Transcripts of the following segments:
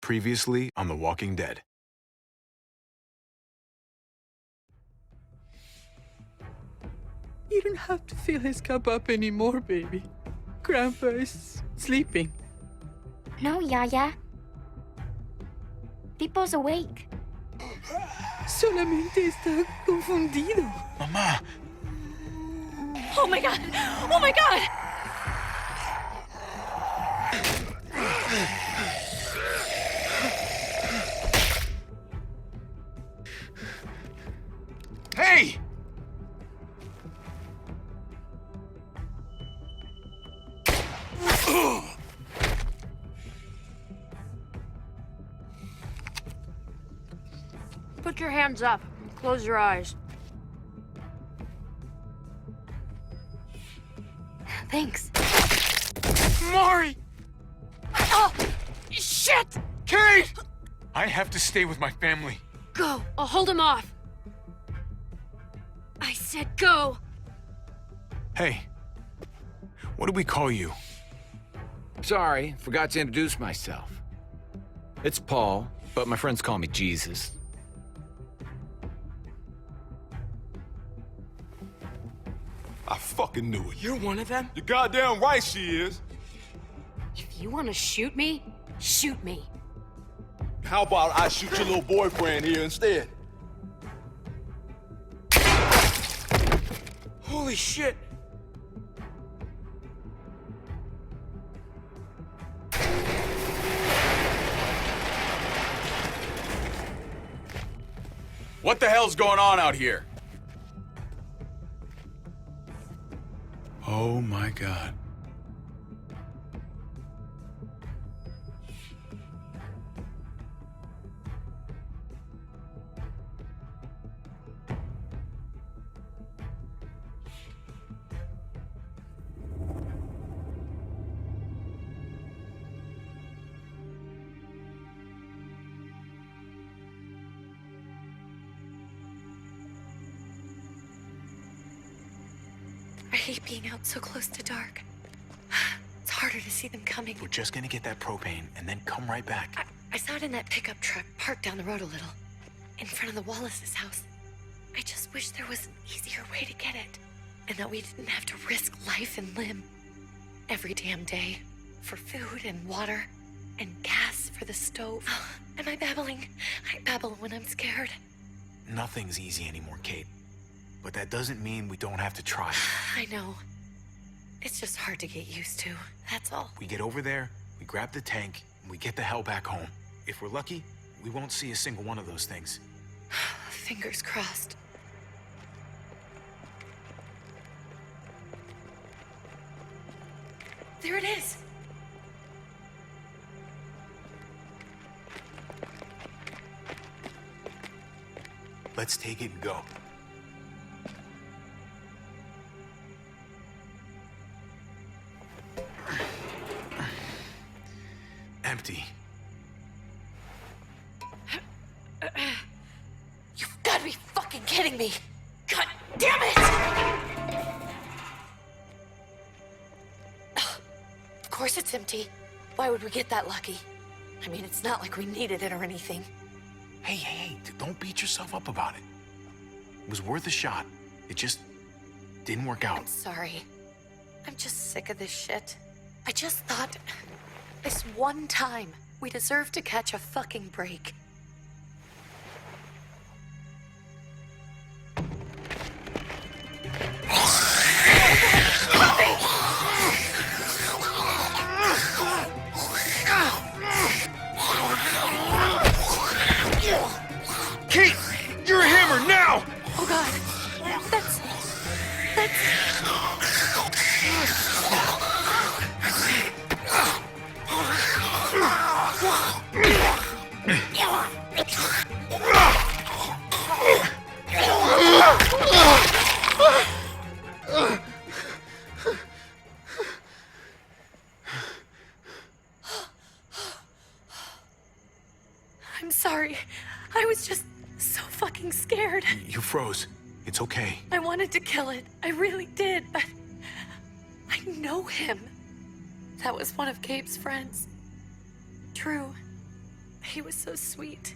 Previously on The Walking Dead. You don't have to fill his cup up anymore, baby. Grandpa is sleeping. No, Yaya. Pipo's awake. Solamente está confundido. Mamá! Oh my god! Oh my god! Hey! Put your hands up and close your eyes. Thanks. Mari! Oh! Shit! Kate! I have to stay with my family. Go! I'll hold him off. I said go! Hey, what do we call you? Sorry, forgot to introduce myself. It's Paul, but my friends call me Jesus. I fucking knew it. You're one of them? You're goddamn right she is. If you want to shoot me, shoot me. How about I shoot your little boyfriend here instead? Holy shit! What the hell's going on out here? Oh my God. I hate being out so close to dark. It's harder to see them coming. We're just gonna get that propane and then come right back. I saw it in that pickup truck parked down the road a little, in front of the Wallace's house. I just wish there was an easier way to get it, and that we didn't have to risk life and limb every damn day for food and water and gas for the stove. Am I babbling? I babble when I'm scared. Nothing's easy anymore, Kate. But that doesn't mean we don't have to try. I know. It's just hard to get used to, that's all. We get over there, we grab the tank, and we get the hell back home. If we're lucky, we won't see a single one of those things. Fingers crossed. There it is! Let's take it and go. Empty. You've got to be fucking kidding me! God damn it! Of course it's empty. Why would we get that lucky? I mean, it's not like we needed it or anything. Hey, don't beat yourself up about it. It was worth a shot. It just didn't work out. I'm sorry. I'm just sick of this shit. I just thought, this one time, we deserve to catch a fucking break. Kate! You're a hammer now! Oh God, that's... I'm sorry. I was just so fucking scared. You froze. It's okay. I wanted to kill it. I really did, but I know him. That was one of Gabe's friends. True. I He was so sweet.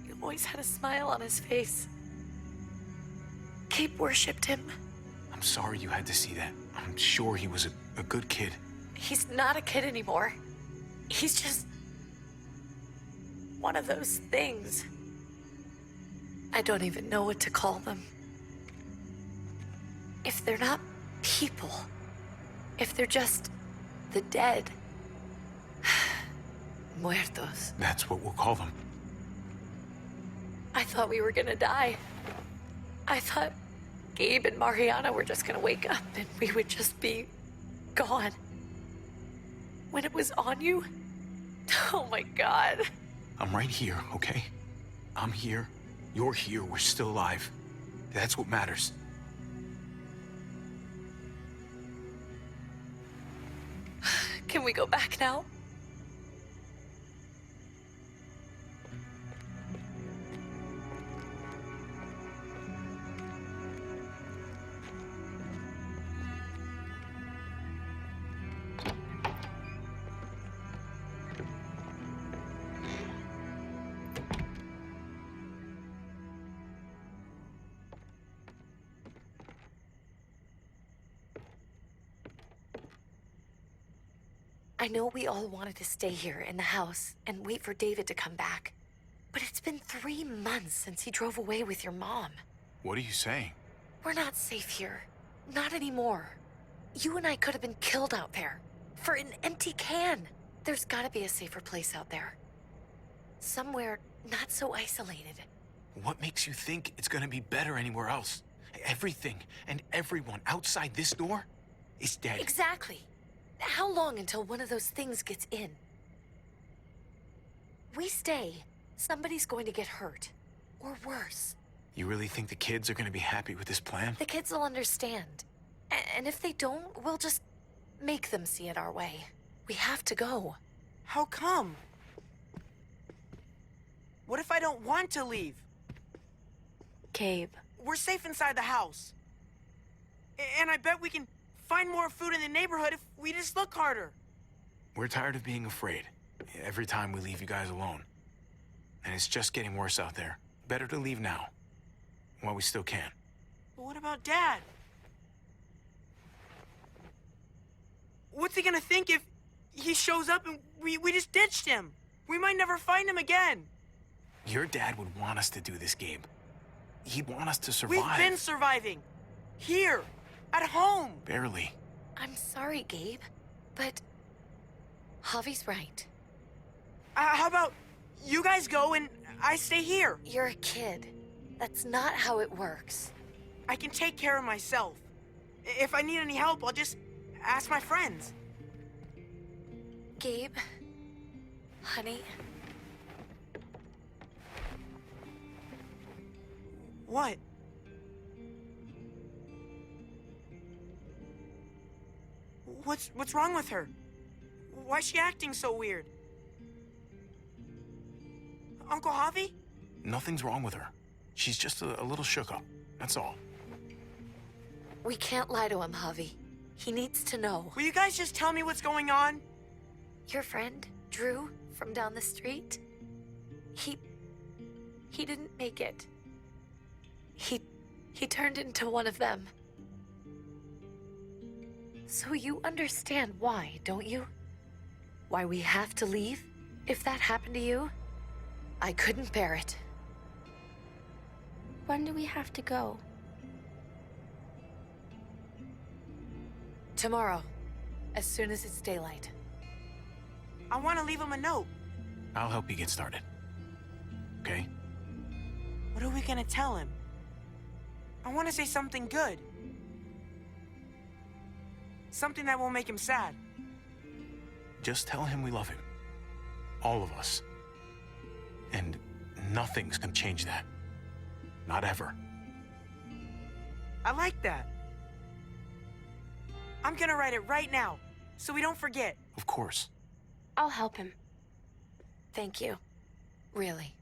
He always had a smile on his face. Gabe worshipped him. I'm sorry you had to see that. I'm sure he was a good kid. He's not a kid anymore. He's just one of those things. I don't even know what to call them. If they're not people, if they're just the dead, muertos. That's what we'll call them. I thought we were gonna die. I thought Gabe and Mariana were just gonna wake up and we would just be gone. When it was on you, oh my God. I'm right here, okay? I'm here. You're here. We're still alive. That's what matters. Can we go back now? I know we all wanted to stay here in the house and wait for David to come back. But it's been 3 months since he drove away with your mom. What are you saying? We're not safe here. Not anymore. You and I could have been killed out there. For an empty can. There's gotta be a safer place out there. Somewhere not so isolated. What makes you think it's gonna be better anywhere else? Everything and everyone outside this door is dead. Exactly. How long until one of those things gets in? We stay, somebody's going to get hurt. Or worse. You really think the kids are gonna be happy with this plan? The kids will understand. And if they don't, we'll just make them see it our way. We have to go. How come? What if I don't want to leave? Gabe. We're safe inside the house. And I bet we can find more food in the neighborhood if we just look harder. We're tired of being afraid. Every time we leave you guys alone. And it's just getting worse out there. Better to leave now. While we still can. But what about Dad? What's he gonna think if he shows up and we just ditched him? We might never find him again. Your dad would want us to do this, Gabe. He'd want us to survive. We've been surviving. Here. At home. Barely. I'm sorry, Gabe, but Javi's right. How about you guys go and I stay here? You're a kid. That's not how it works. I can take care of myself. If I need any help, I'll just ask my friends. Gabe, honey, What? What's wrong with her? Why's she acting so weird? Uncle Javi? Nothing's wrong with her. She's just a little shook up. That's all. we can't lie to him, Javi. He needs to know. Will you guys just tell me what's going on? Your friend, Drew, from down the street, he didn't make it. He turned into one of them. So you understand why, don't you? Why we have to leave? If that happened to you, I couldn't bear it. When do we have to go? Tomorrow, as soon as it's daylight. I want to leave him a note. I'll help you get started. Okay? What are we gonna tell him? I want to say something good. Something that won't make him sad. Just tell him we love him. All of us. And nothing's gonna change that. Not ever. I like that. I'm gonna write it right now, so we don't forget. Of course. I'll help him. Thank you. Really.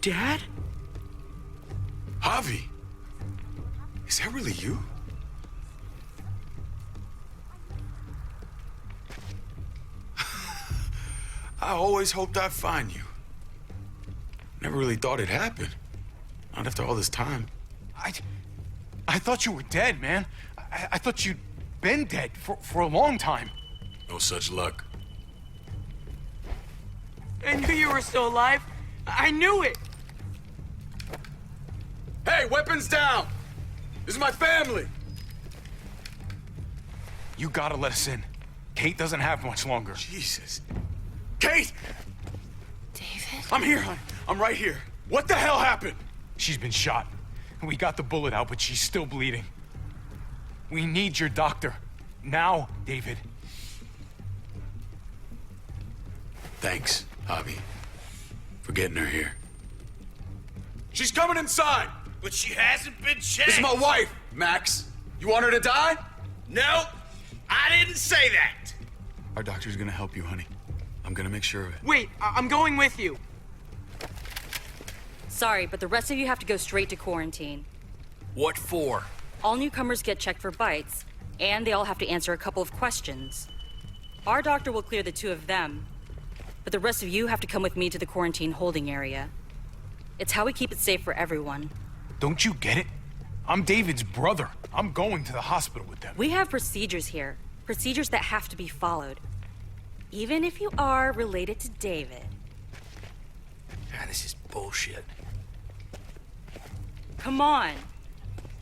Dad? Javi, is that really you? I always hoped I'd find you. Never really thought it'd happen. Not after all this time. I thought you were dead, man. I thought you'd been dead for a long time. No such luck. I knew you were still alive. I knew it. Hey, weapons down! This is my family! You gotta let us in. Kate doesn't have much longer. Jesus. Kate! David? I'm here, hon. I'm right here. What the hell happened? She's been shot. We got the bullet out, but she's still bleeding. We need your doctor. Now, David. Thanks, Javi, for getting her here. She's coming inside! But she hasn't been checked. This is my wife, Max. You want her to die? No, I didn't say that. Our doctor's gonna help you, honey. I'm gonna make sure of it. Wait, I'm going with you. Sorry, but the rest of you have to go straight to quarantine. What for? All newcomers get checked for bites, and they all have to answer a couple of questions. Our doctor will clear the two of them, but the rest of you have to come with me to the quarantine holding area. It's how we keep it safe for everyone. Don't you get it? I'm David's brother. I'm going to the hospital with them. We have procedures here, procedures that have to be followed. Even if you are related to David. God, this is bullshit. Come on.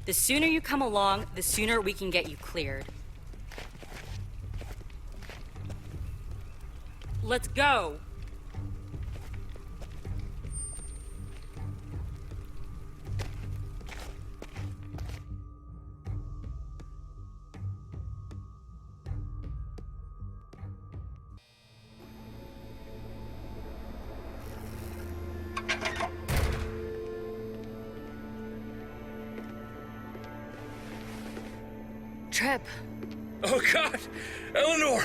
The sooner you come along, the sooner we can get you cleared. Let's go. Trip. Oh, God! Eleanor!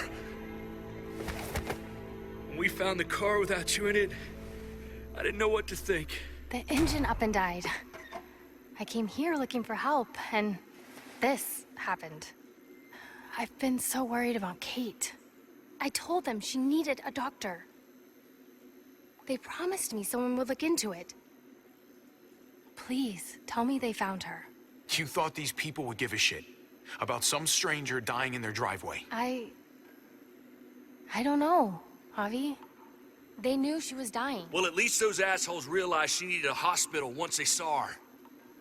When we found the car without you in it, I didn't know what to think. The engine up and died. I came here looking for help, and this happened. I've been so worried about Kate. I told them she needed a doctor. They promised me someone would look into it. Please, tell me they found her. You thought these people would give a shit about some stranger dying in their driveway. I don't know, Javi. They knew she was dying. Well, at least those assholes realized she needed a hospital once they saw her.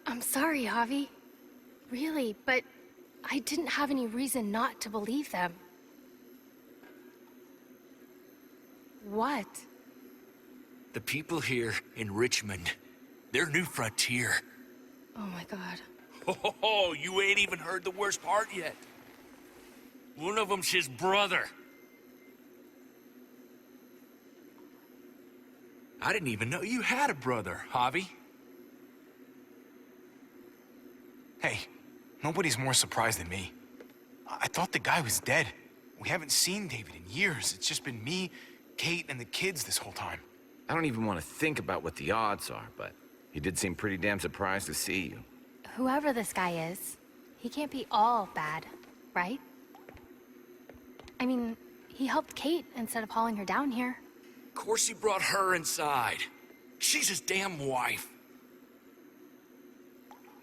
I'm sorry, Javi. Really, but I didn't have any reason not to believe them. What? The people here in Richmond, their new frontier. Oh my God. Oh, you ain't even heard the worst part yet. One of them's his brother. I didn't even know you had a brother, Javi. Hey, nobody's more surprised than me. I thought the guy was dead. We haven't seen David in years. It's just been me, Kate, and the kids this whole time. I don't even want to think about what the odds are, but he did seem pretty damn surprised to see you. Whoever this guy is, he can't be all bad, right? I mean, he helped Kate instead of hauling her down here. Of course he brought her inside. She's his damn wife.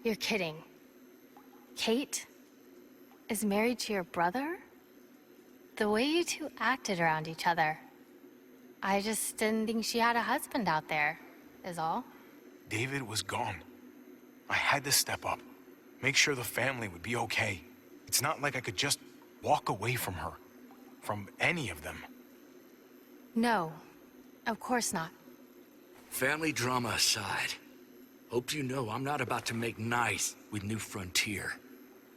You're kidding. Kate is married to your brother? The way you two acted around each other. I just didn't think she had a husband out there, is all. David was gone. I had to step up, make sure the family would be okay. It's not like I could just walk away from her, from any of them. No, of course not. Family drama aside, hope you know I'm not about to make nice with New Frontier.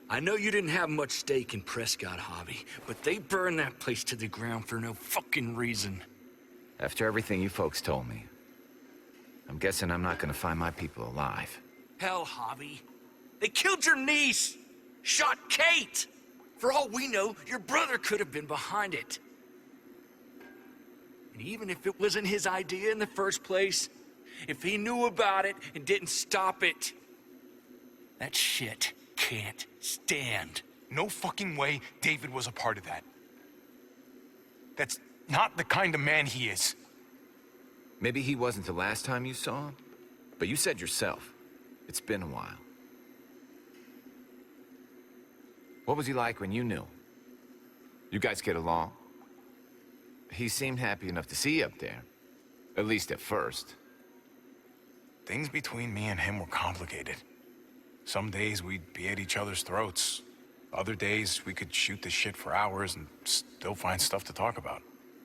I know you didn't have much stake in Prescott, Javi, but they burned that place to the ground for no fucking reason. After everything you folks told me, I'm guessing I'm not gonna find my people alive. Hell, Javi. They killed your niece! Shot Kate! For all we know, your brother could have been behind it. And even if it wasn't his idea in the first place, if he knew about it and didn't stop it. That shit can't stand. No fucking way David was a part of that. That's not the kind of man he is. Maybe he wasn't the last time you saw him, but you said yourself, it's been a while. What was he like when you knew? You guys get along? He seemed happy enough to see you up there, at least at first. Things between me and him were complicated. Some days we'd be at each other's throats. Other days we could shoot the shit for hours and still find stuff to talk about.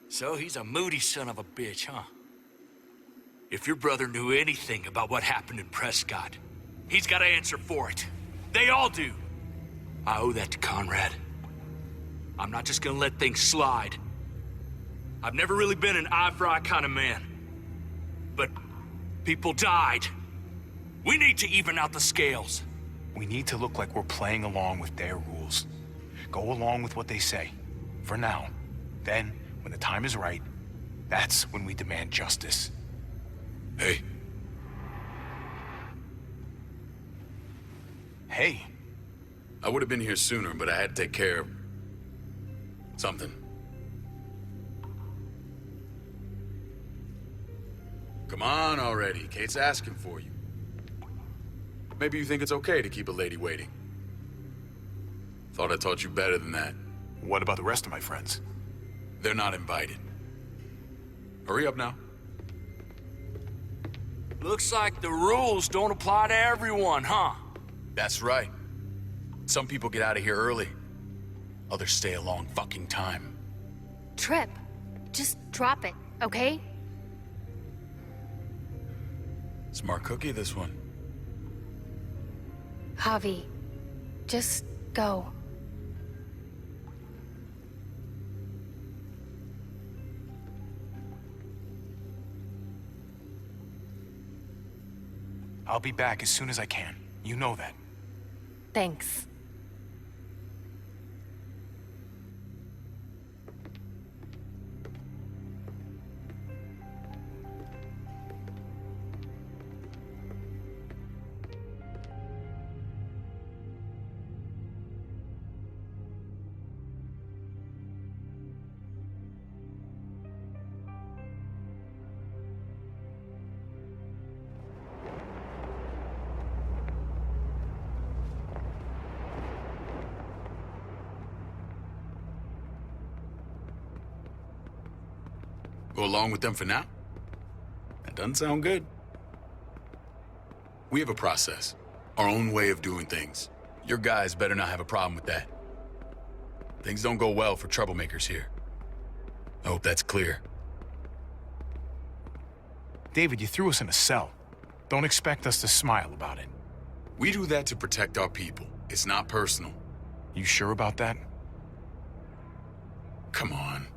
So he's a moody son of a bitch, huh? If your brother knew anything about what happened in Prescott, he's got to answer for it. They all do. I owe that to Conrad. I'm not just gonna let things slide. I've never really been an eye-for-eye kind of man. But people died. We need to even out the scales. We need to look like we're playing along with their rules. Go along with what they say. For now. Then, when the time is right, that's when we demand justice. Hey, Hey, I would have been here sooner, but I had to take care of something. Come on already. Kate's asking for you. Maybe you think it's okay to keep a lady waiting. Thought I taught you better than that. what about the rest of my friends? They're not invited. Hurry up now. Looks like the rules don't apply to everyone, huh? That's right. Some people get out of here early. Others stay a long fucking time. Trip, just drop it, okay? Smart cookie, this one. Javi, just go. I'll be back as soon as I can. You know that. Thanks. Go along with them for now? That doesn't sound good. We have a process, our own way of doing things. Your guys better not have a problem with that. Things don't go well for troublemakers here. I hope that's clear. David, you threw us in a cell. Don't expect us to smile about it. We do that to protect our people. It's not personal. You sure about that? Come on.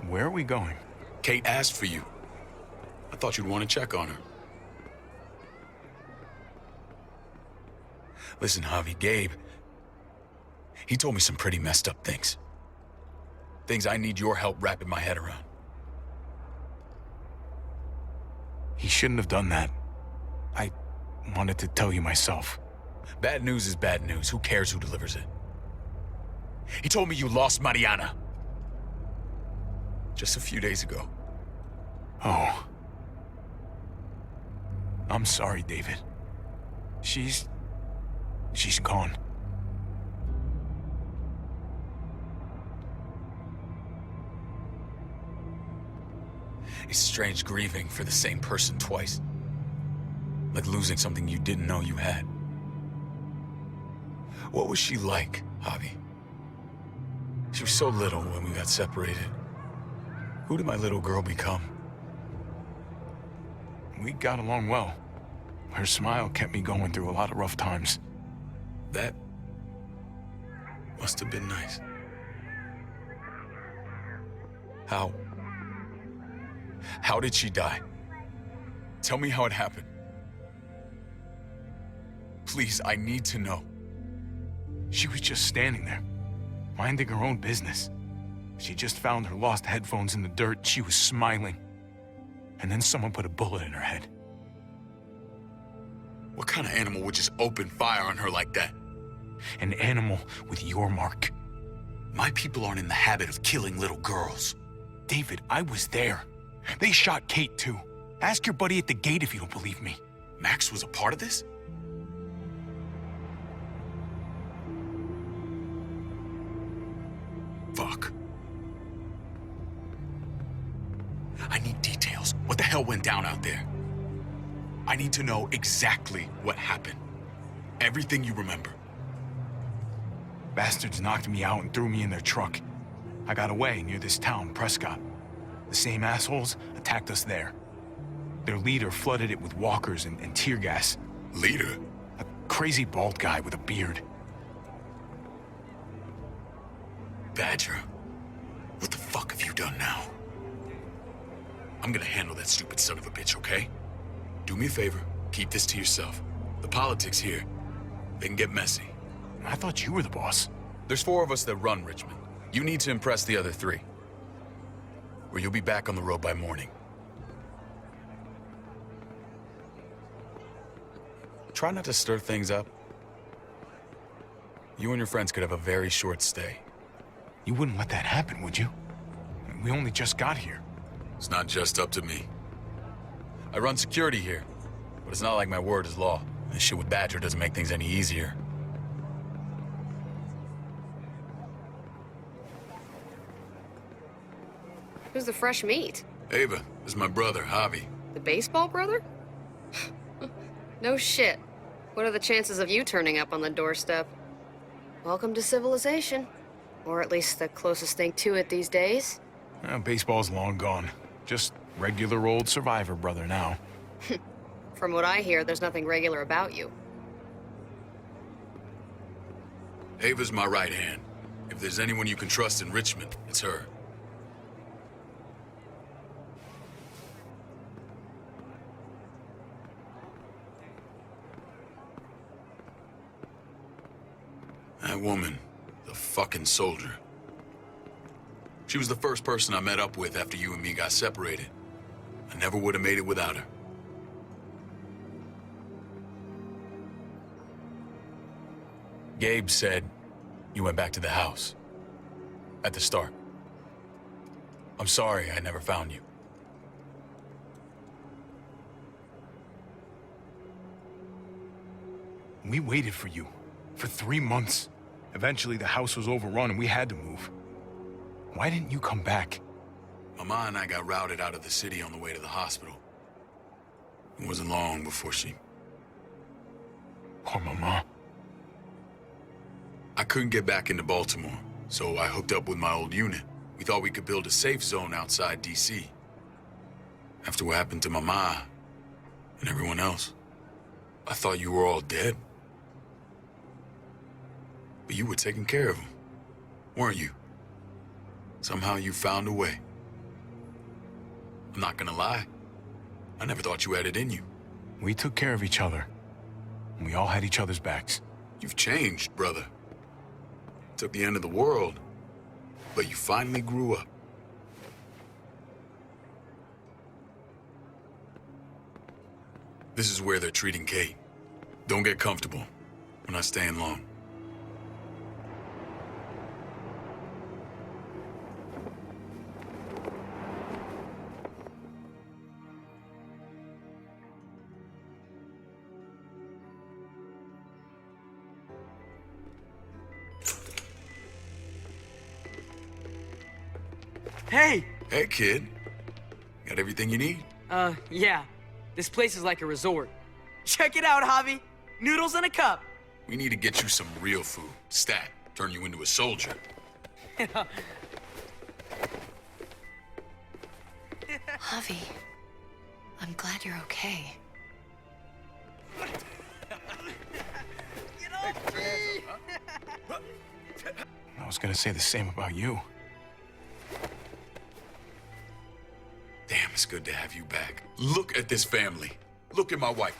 Where are we going? Kate asked for you. I thought you'd want to check on her. Listen, Javi, Gabe, he told me some pretty messed up things. Things I need your help wrapping my head around. He shouldn't have done that. I wanted to tell you myself. Bad news is bad news. Who cares who delivers it? He told me you lost Mariana. Just a few days ago. Oh. I'm sorry, David. She's gone. It's strange grieving for the same person twice. Like losing something you didn't know you had. What was she like, Javi? She was so little when we got separated. Who did my little girl become? We got along well. Her smile kept me going through a lot of rough times. That must have been nice. How did she die? Tell me how it happened. Please, I need to know. She was just standing there, minding her own business. She just found her lost headphones in the dirt. She was smiling. And then someone put a bullet in her head. What kind of animal would just open fire on her like that? An animal with your mark. My people aren't in the habit of killing little girls. David, I was there. They shot Kate too. Ask your buddy at the gate if you don't believe me. Max was a part of this? Fuck. I need details. What the hell went down out there? I need to know exactly what happened. Everything you remember. Bastards knocked me out and threw me in their truck. I got away near this town, Prescott. The same assholes attacked us there. Their leader flooded it with walkers and tear gas. Leader? A crazy bald guy with a beard. Badger, what the fuck have you done now? I'm gonna handle that stupid son of a bitch, okay? Do me a favor, keep this to yourself. The politics here, they can get messy. I thought you were the boss. There's 4 of us that run Richmond. You need to impress the other 3. Or you'll be back on the road by morning. Try not to stir things up. You and your friends could have a very short stay. You wouldn't let that happen, would you? We only just got here. It's not just up to me. I run security here, but it's not like my word is law. This shit with Badger doesn't make things any easier. Who's the fresh meat? Ava, this is my brother, Javi. The baseball brother? No shit. What are the chances of you turning up on the doorstep? Welcome to civilization. Or at least the closest thing to it these days. Baseball's long gone. Just regular old survivor brother now. From what I hear, there's nothing regular about you. Ava's my right hand. If there's anyone you can trust in Richmond, it's her. That woman, the fucking soldier. She was the first person I met up with after you and me got separated. I never would have made it without her. Gabe said you went back to the house. At the start. I'm sorry I never found you. We waited for you. For 3 months. Eventually the house was overrun and we had to move. Why didn't you come back? Mama and I got routed out of the city on the way to the hospital. It wasn't long before she... Poor Mama. I couldn't get back into Baltimore, so I hooked up with my old unit. We thought we could build a safe zone outside D.C. After what happened to Mama and everyone else, I thought you were all dead. But you were taking care of them, weren't you? Somehow you found a way. I'm not gonna lie. I never thought you had it in you. We took care of each other. And we all had each other's backs. You've changed, brother. Took the end of the world, but you finally grew up. This is where they're treating Kate. Don't get comfortable. We're not staying long. Hey! Hey, kid. Got everything you need? Yeah. This place is like a resort. Check it out, Javi. Noodles in a cup. We need to get you some real food. Stat. Turn you into a soldier. Javi, I'm glad you're okay. I was gonna say the same about you. Damn, it's good to have you back. Look at this family. Look at my wife.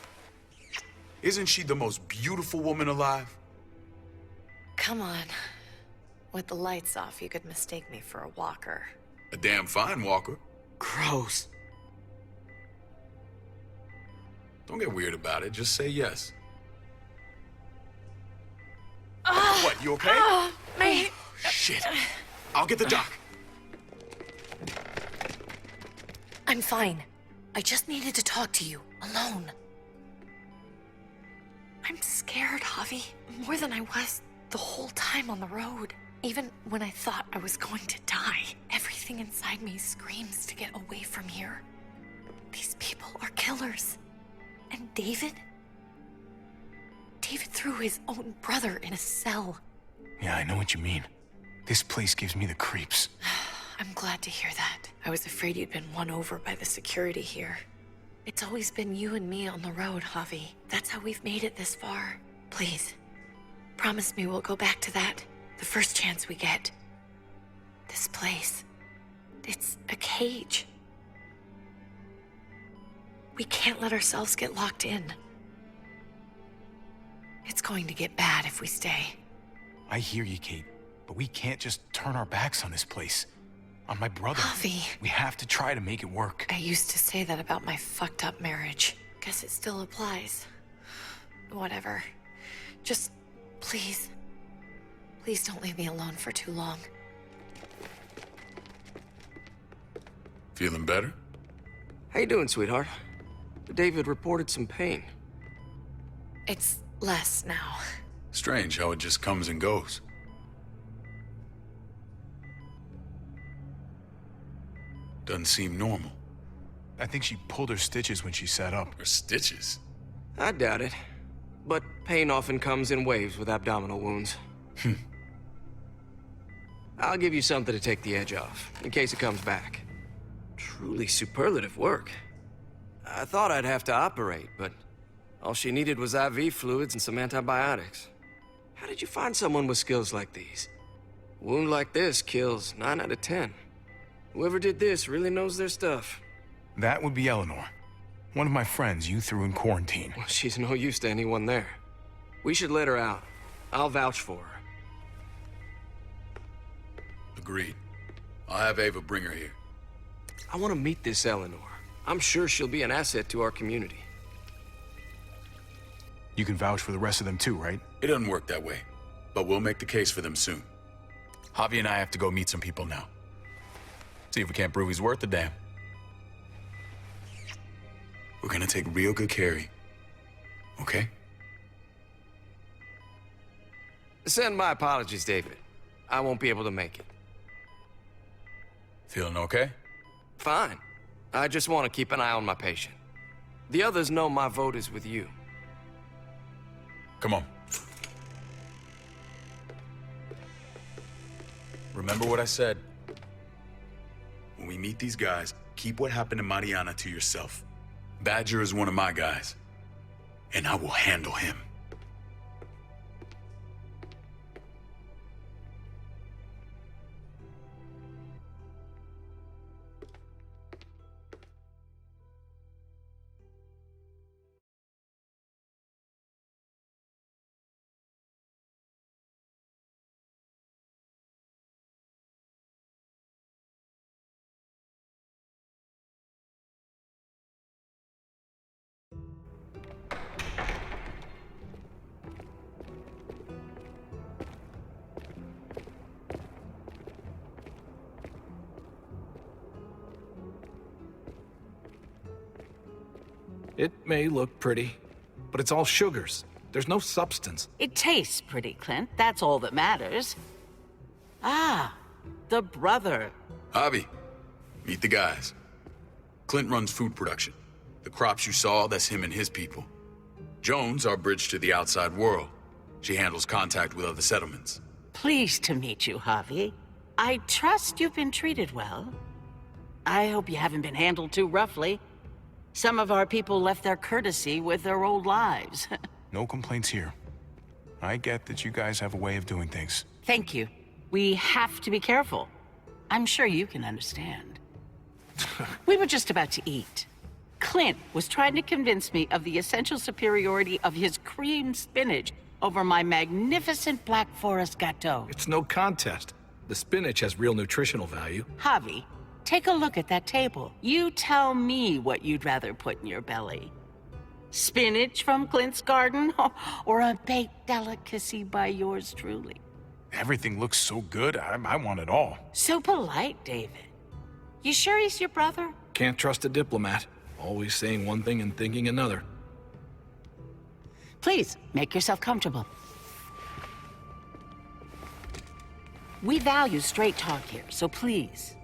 Isn't she the most beautiful woman alive? Come on. With the lights off, you could mistake me for a walker. A damn fine walker. Gross. Don't get weird about it. Just say yes. What, you okay? Me. Shit. I'll get the doc. I'm fine. I just needed to talk to you, alone. I'm scared, Javi. More than I was the whole time on the road. Even when I thought I was going to die, everything inside me screams to get away from here. These people are killers. And David? David threw his own brother in a cell. Yeah, I know what you mean. This place gives me the creeps. I'm glad to hear that. I was afraid you'd been won over by the security here. It's always been you and me on the road, Javi. That's how we've made it this far. Please, promise me we'll go back to that the first chance we get. This place, it's a cage. We can't let ourselves get locked in. It's going to get bad if we stay. I hear you, Kate, but we can't just turn our backs on this place. On my brother. Javi. We have to try to make it work. I used to say that about my fucked up marriage. Guess it still applies. Whatever. Just, please. Please don't leave me alone for too long. Feeling better? How you doing, sweetheart? David reported some pain. It's less now. Strange how it just comes and goes. Doesn't seem normal. I think she pulled her stitches when she sat up. Her stitches? I doubt it. But pain often comes in waves with abdominal wounds. I'll give you something to take the edge off, in case it comes back. Truly superlative work. I thought I'd have to operate, but all she needed was IV fluids and some antibiotics. How did you find someone with skills like these? A wound like this kills 9 out of 10. Whoever did this really knows their stuff. That would be Eleanor. One of my friends you threw in quarantine. Well, she's no use to anyone there. We should let her out. I'll vouch for her. Agreed. I'll have Ava bring her here. I want to meet this Eleanor. I'm sure she'll be an asset to our community. You can vouch for the rest of them too, right? It doesn't work that way, but we'll make the case for them soon. Javi and I have to go meet some people now. See if we can't prove he's worth the damn. We're gonna take real good care of you. Okay? Send my apologies, David. I won't be able to make it. Feeling okay? Fine. I just want to keep an eye on my patient. The others know my vote is with you. Come on. Remember what I said. When we meet these guys, keep what happened to Mariana to yourself. Badger is one of my guys, and I will handle him. It may look pretty, but it's all sugars. There's no substance. It tastes pretty, Clint. That's all that matters. Ah, the brother. Javi, meet the guys. Clint runs food production. The crops you saw, that's him and his people. Jones, our bridge to the outside world. She handles contact with other settlements. Pleased to meet you, Javi. I trust you've been treated well. I hope you haven't been handled too roughly. Some of our people left their courtesy with their old lives. No complaints here. I get that you guys have a way of doing things. Thank you. We have to be careful. I'm sure you can understand. We were just about to eat. Clint was trying to convince me of the essential superiority of his creamed spinach, over my magnificent Black Forest gâteau. It's no contest. The spinach has real nutritional value. Javi, take a look at that table. You tell me what you'd rather put in your belly. Spinach from Clint's garden, or a baked delicacy by yours truly? Everything looks so good, I want it all. So polite, David. You sure he's your brother? Can't trust a diplomat. Always saying one thing and thinking another. Please, make yourself comfortable. We value straight talk here, so please,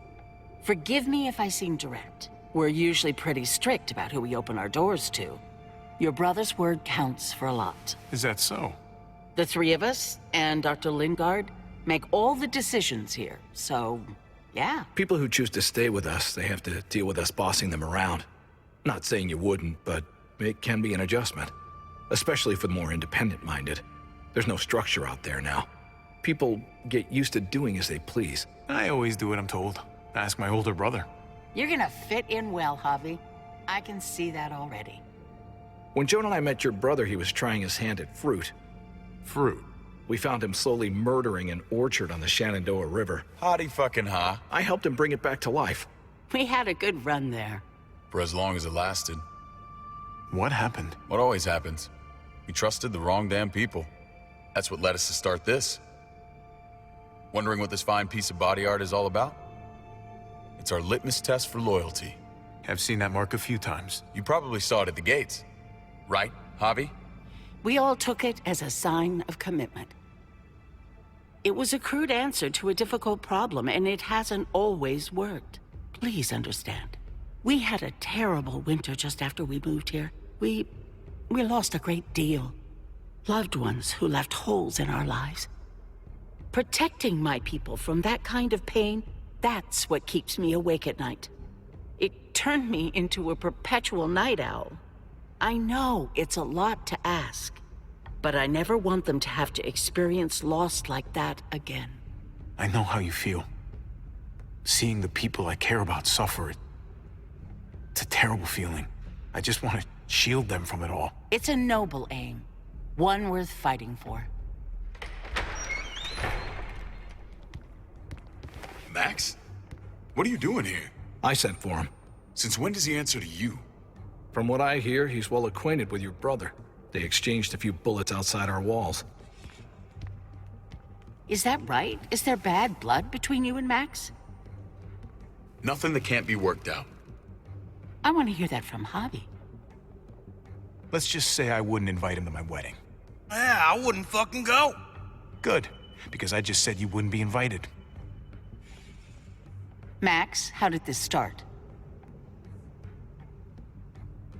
forgive me if I seem direct. We're usually pretty strict about who we open our doors to. Your brother's word counts for a lot. Is that so? The three of us and Dr. Lingard make all the decisions here, so yeah. People who choose to stay with us, they have to deal with us bossing them around. Not saying you wouldn't, but it can be an adjustment. Especially for the more independent-minded. There's no structure out there now. People get used to doing as they please. I always do what I'm told. Ask my older brother. You're gonna fit in well, Javi. I can see that already. When Joan and I met your brother, he was trying his hand at fruit. Fruit? We found him slowly murdering an orchard on the Shenandoah River. Howdy fucking ha. I helped him bring it back to life. We had a good run there. For as long as it lasted. What happened? What always happens. We trusted the wrong damn people. That's what led us to start this. Wondering what this fine piece of body art is all about? It's our litmus test for loyalty. I've seen that mark a few times. You probably saw it at the gates. Right, Javi? We all took it as a sign of commitment. It was a crude answer to a difficult problem, and it hasn't always worked. Please understand. We had a terrible winter just after we moved here. We lost a great deal. Loved ones who left holes in our lives. Protecting my people from that kind of pain, that's what keeps me awake at night. It turned me into a perpetual night owl. I know it's a lot to ask, but I never want them to have to experience loss like that again. I know how you feel. Seeing the people I care about suffer, it's a terrible feeling. I just want to shield them from it all. It's a noble aim, one worth fighting for. Max? What are you doing here? I sent for him. Since when does he answer to you? From what I hear, he's well acquainted with your brother. They exchanged a few bullets outside our walls. Is that right? Is there bad blood between you and Max? Nothing that can't be worked out. I want to hear that from Javi. Let's just say I wouldn't invite him to my wedding. Yeah, I wouldn't fucking go. Good, because I just said you wouldn't be invited. Max, how did this start?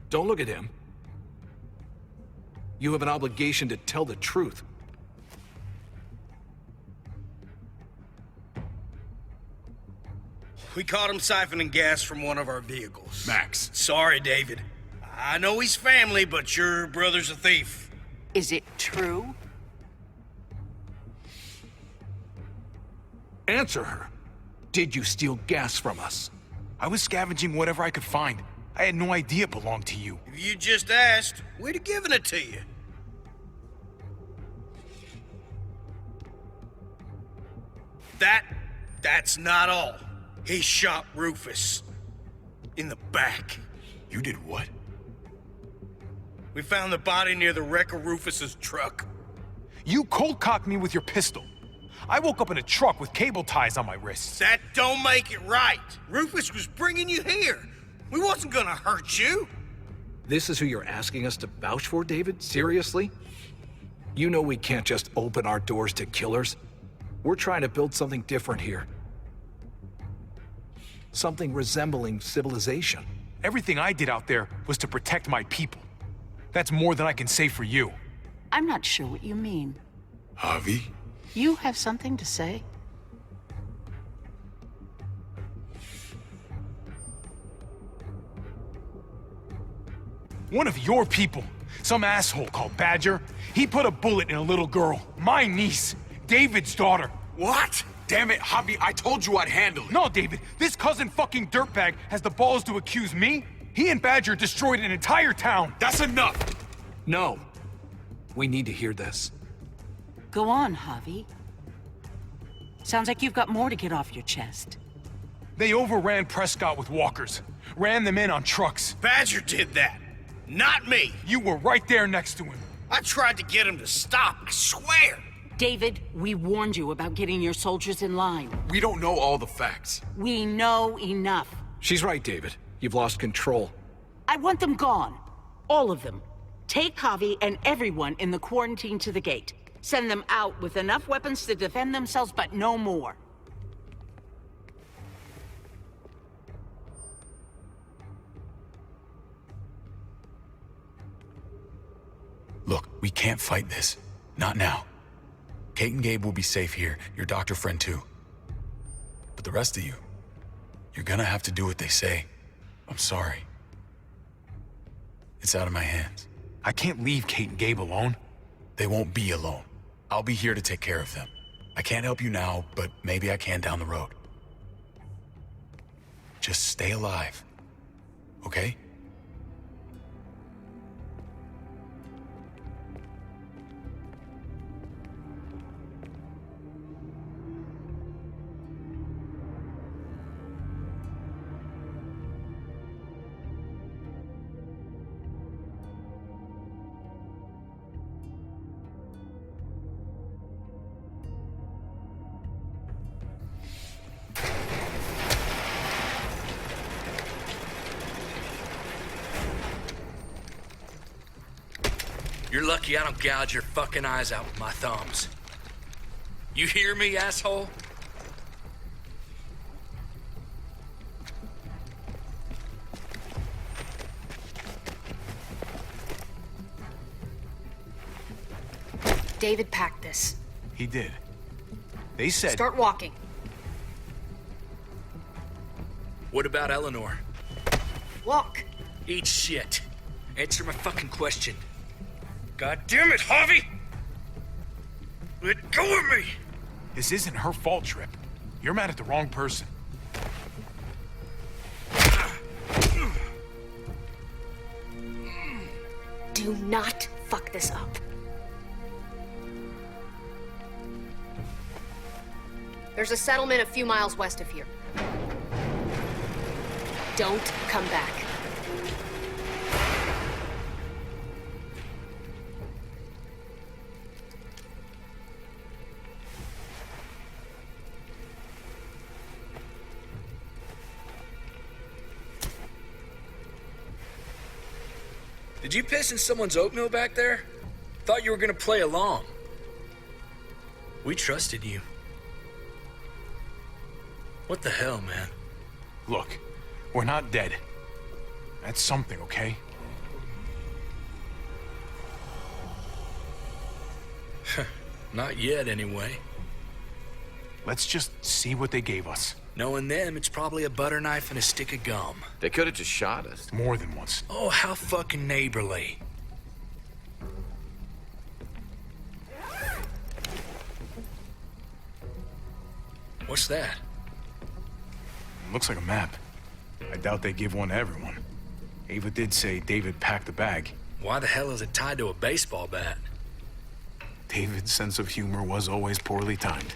Don't look at him. You have an obligation to tell the truth. We caught him siphoning gas from one of our vehicles. Max. Sorry, David. I know he's family, but your brother's a thief. Is it true? Answer her. Did you steal gas from us? I was scavenging whatever I could find. I had no idea it belonged to you. If you just asked, we'd have given it to you. That's not all. He shot Rufus. In the back. You did what? We found the body near the wreck of Rufus's truck. You cold-cocked me with your pistol. I woke up in a truck with cable ties on my wrists. That don't make it right. Rufus was bringing you here. We wasn't gonna hurt you. This is who you're asking us to vouch for, David? Seriously? You know we can't just open our doors to killers. We're trying to build something different here. Something resembling civilization. Everything I did out there was to protect my people. That's more than I can say for you. I'm not sure what you mean. Javi? You have something to say? One of your people, some asshole called Badger, he put a bullet in a little girl, my niece, David's daughter. What? Damn it, Javi, I told you I'd handle it. No, David, this cousin fucking dirtbag has the balls to accuse me? He and Badger destroyed an entire town. That's enough. No. We need to hear this. Go on, Javi. Sounds like you've got more to get off your chest. They overran Prescott with walkers. Ran them in on trucks. Badger did that. Not me. You were right there next to him. I tried to get him to stop, I swear. David, we warned you about getting your soldiers in line. We don't know all the facts. We know enough. She's right, David. You've lost control. I want them gone. All of them. Take Javi and everyone in the quarantine to the gate. Send them out with enough weapons to defend themselves, but no more. Look, we can't fight this. Not now. Kate and Gabe will be safe here, your doctor friend too. But the rest of you, you're gonna have to do what they say. I'm sorry. It's out of my hands. I can't leave Kate and Gabe alone. They won't be alone. I'll be here to take care of them. I can't help you now, but maybe I can down the road. Just stay alive, okay? You're lucky I don't gouge your fucking eyes out with my thumbs. You hear me, asshole? David packed this. He did. They said... Start walking. What about Eleanor? Walk. Eat shit. Answer my fucking question. God damn it, Javi! Let go of me! This isn't her fault, Trip. You're mad at the wrong person. Do not fuck this up. There's a settlement a few miles west of here. Don't come back. Did you piss in someone's oatmeal back there? Thought you were gonna play along. We trusted you. What the hell, man? Look, we're not dead. That's something, okay? Not yet, anyway. Let's just see what they gave us. Knowing them, it's probably a butter knife and a stick of gum. They could have just shot us. More than once. Oh, how fucking neighborly. What's that? Looks like a map. I doubt they give one to everyone. Ava did say David packed the bag. Why the hell is it tied to a baseball bat? David's sense of humor was always poorly timed.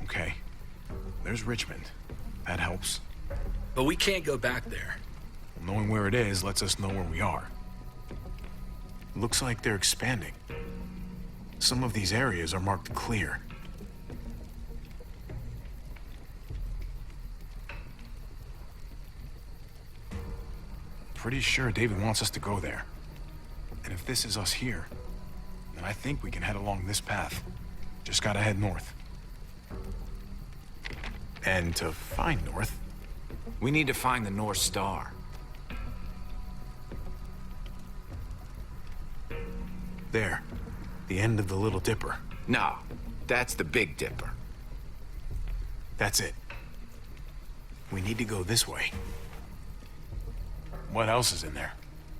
Okay. There's Richmond. That helps. But we can't go back there. Knowing where it is lets us know where we are. Looks like they're expanding. Some of these areas are marked clear. Pretty sure David wants us to go there. And if this is us here, then I think we can head along this path. Just gotta head north. And to find north... We need to find the North Star. There. The end of the Little Dipper. No, that's the Big Dipper. That's it. We need to go this way. What else is in there?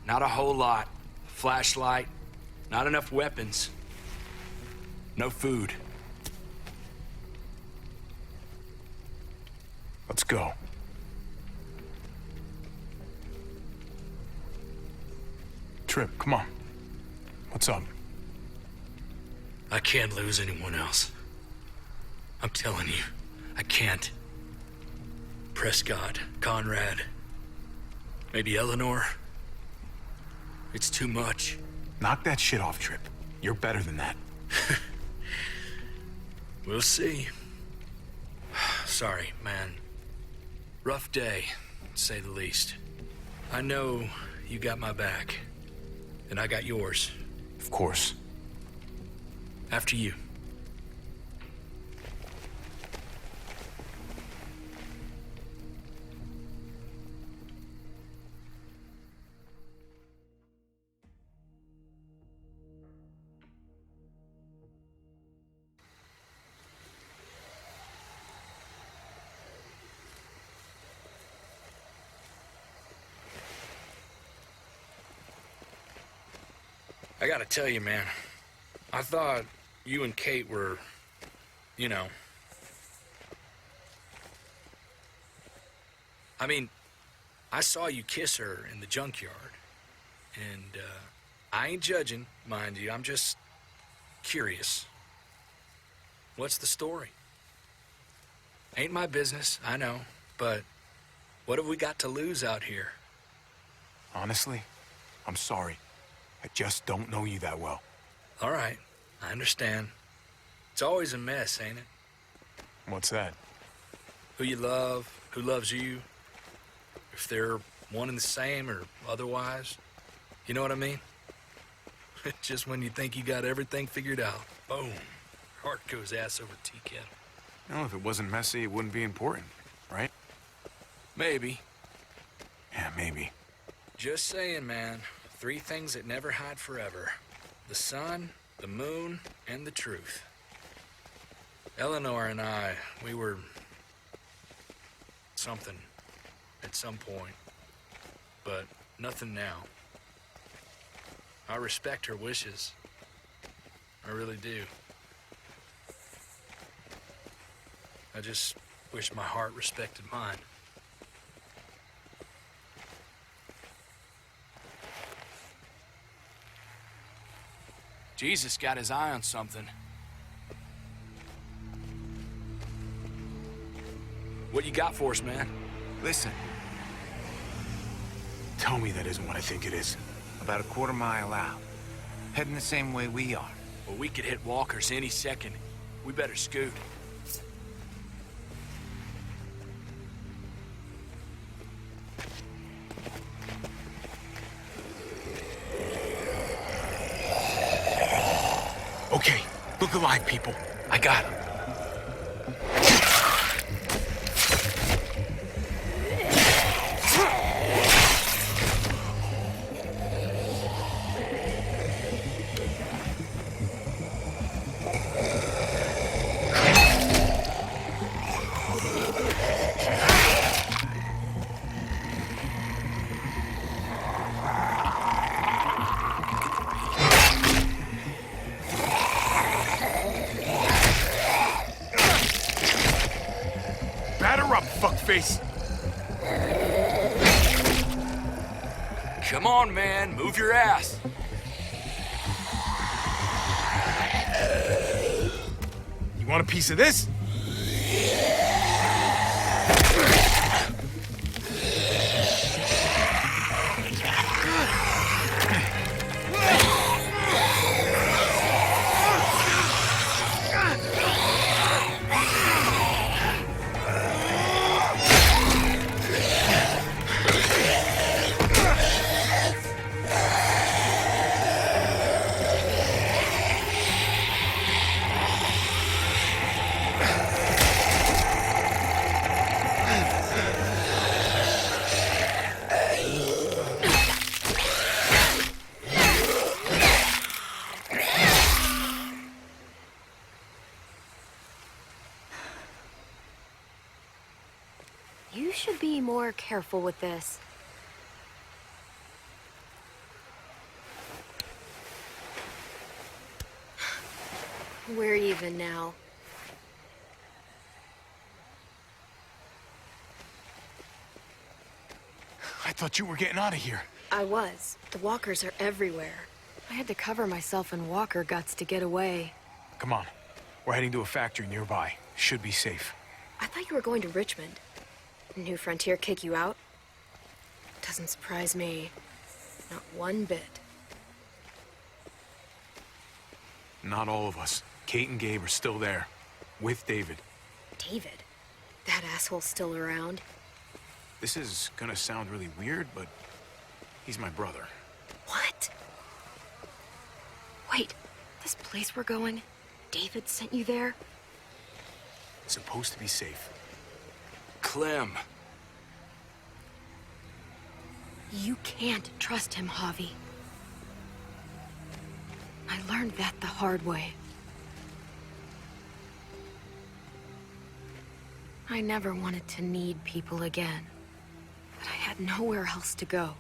Not a whole lot. Flashlight. Not enough weapons. No food. Let's go. Trip, come on. What's up? I can't lose anyone else. I'm telling you, I can't. Prescott, Conrad, maybe Eleanor. It's too much. Knock that shit off, Trip. You're better than that. We'll see. Sorry, man. Rough day, to say the least. I know you got my back, and I got yours. Of course. After you. I gotta tell you, man, I thought you and Kate were, you know. I mean, I saw you kiss her in the junkyard. And, I ain't judging, mind you. I'm just curious. What's the story? Ain't my business, I know. But what have we got to lose out here? Honestly, I'm sorry. I just don't know you that well. All right, I understand. It's always a mess, ain't it? What's that? Who you love, who loves you, if they're one and the same or otherwise. You know what I mean? Just when you think you got everything figured out, boom, heart goes ass over tea kettle. No, if it wasn't messy, it wouldn't be important, right? Maybe. Yeah, maybe. Just saying, man. 3 things that never hide forever. The sun, the moon, and the truth. Eleanor and I, we were something at some point, but nothing now. I respect her wishes. I really do. I just wish my heart respected mine. Jesus got his eye on something. What you got for us, man? Listen, Tell me that isn't what I think it is. about a quarter mile out, heading the same way we are. Well, we could hit walkers any second. We better scoot. Okay, look alive, people. I got him. Batter up, fuckface. Come on, man. Move your ass. You want a piece of this? You should be more careful with this. We're even now. I thought you were getting out of here. I was. The walkers are everywhere. I had to cover myself in walker guts to get away. Come on. We're heading to a factory nearby. Should be safe. I thought you were going to Richmond. New Frontier kick you out? Doesn't surprise me. Not one bit. Not all of us. Kate and Gabe are still there. With David. David? That asshole's still around? This is gonna sound really weird, but he's my brother. What? Wait, this place we're going, David sent you there? It's supposed to be safe. Clem. You can't trust him, Javi. I learned that the hard way. I never wanted to need people again, but I had nowhere else to go.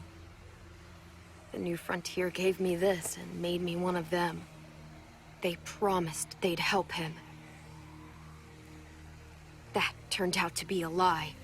The New Frontier gave me this and made me one of them. They promised they'd help him. That turned out to be a lie.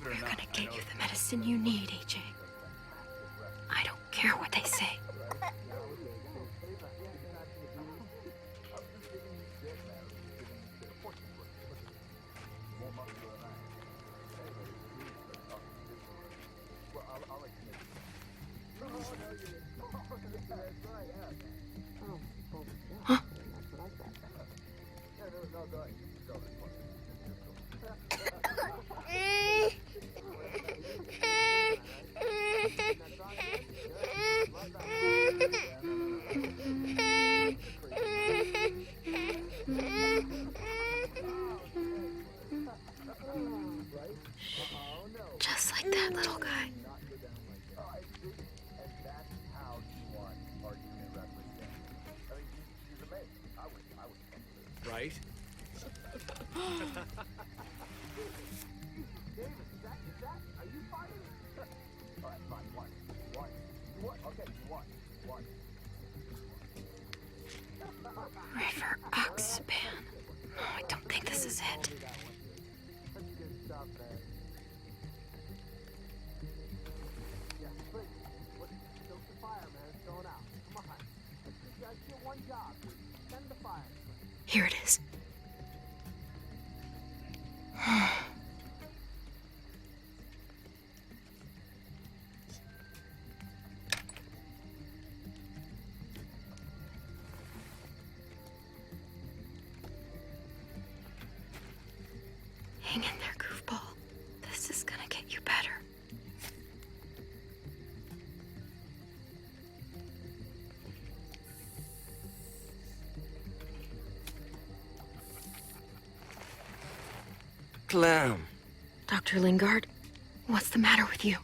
We're gonna get you the medicine you need, AJ. I don't care what they say. Huh? Just like that little guy. Right? River Oxpan. Oh, I don't think this is it. Here it is. Hang in there, goofball. This is gonna get you better. Clem. Dr. Lingard, what's the matter with you?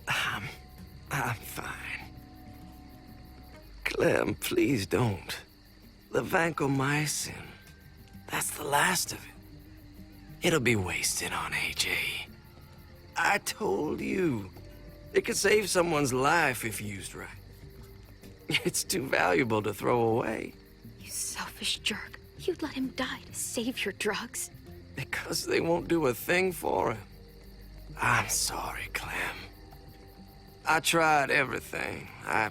I'm fine. Clem, please don't. The vancomycin. That's the last of it. It'll be wasted on AJ. I told you. It could save someone's life if used right. It's too valuable to throw away. You selfish jerk. You'd let him die to save your drugs. Because they won't do a thing for him. I'm sorry, Clem. I tried everything. I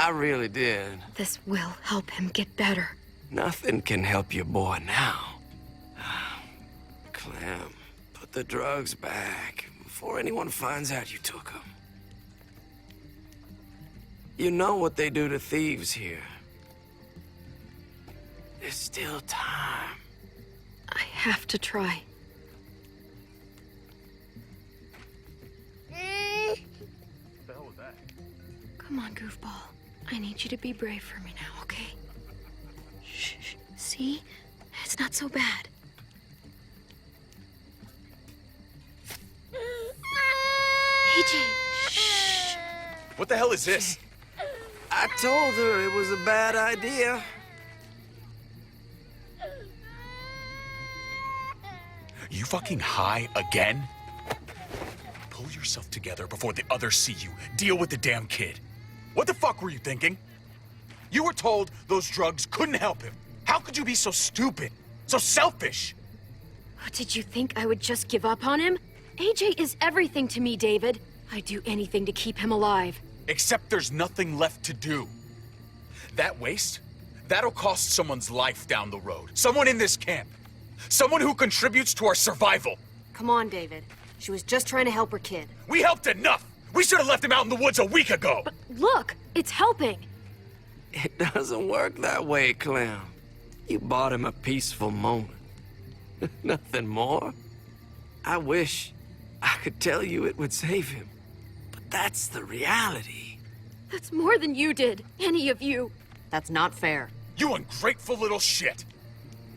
really did. This will help him get better. Nothing can help your boy now. Clem, put the drugs back before anyone finds out you took them. You know what they do to thieves here. There's still time. I have to try. What the hell was that? Come on, goofball. I need you to be brave for me now, okay? Shh. See? It's not so bad. AJ, shh. What the hell is this? I told her it was a bad idea. You fucking high again? Pull yourself together before the others see you. Deal with the damn kid. What the fuck were you thinking? You were told those drugs couldn't help him. How could you be so stupid? So selfish? Did you think I would just give up on him? AJ is everything to me, David. I'd do anything to keep him alive. Except there's nothing left to do. That waste, that'll cost someone's life down the road. Someone in this camp. Someone who contributes to our survival. Come on, David. She was just trying to help her kid. We helped enough! We should have left him out in the woods a week ago! But look, it's helping. It doesn't work that way, Clem. You bought him a peaceful moment. Nothing more. I wish I could tell you it would save him. But that's the reality. That's more than you did, any of you. That's not fair. You ungrateful little shit!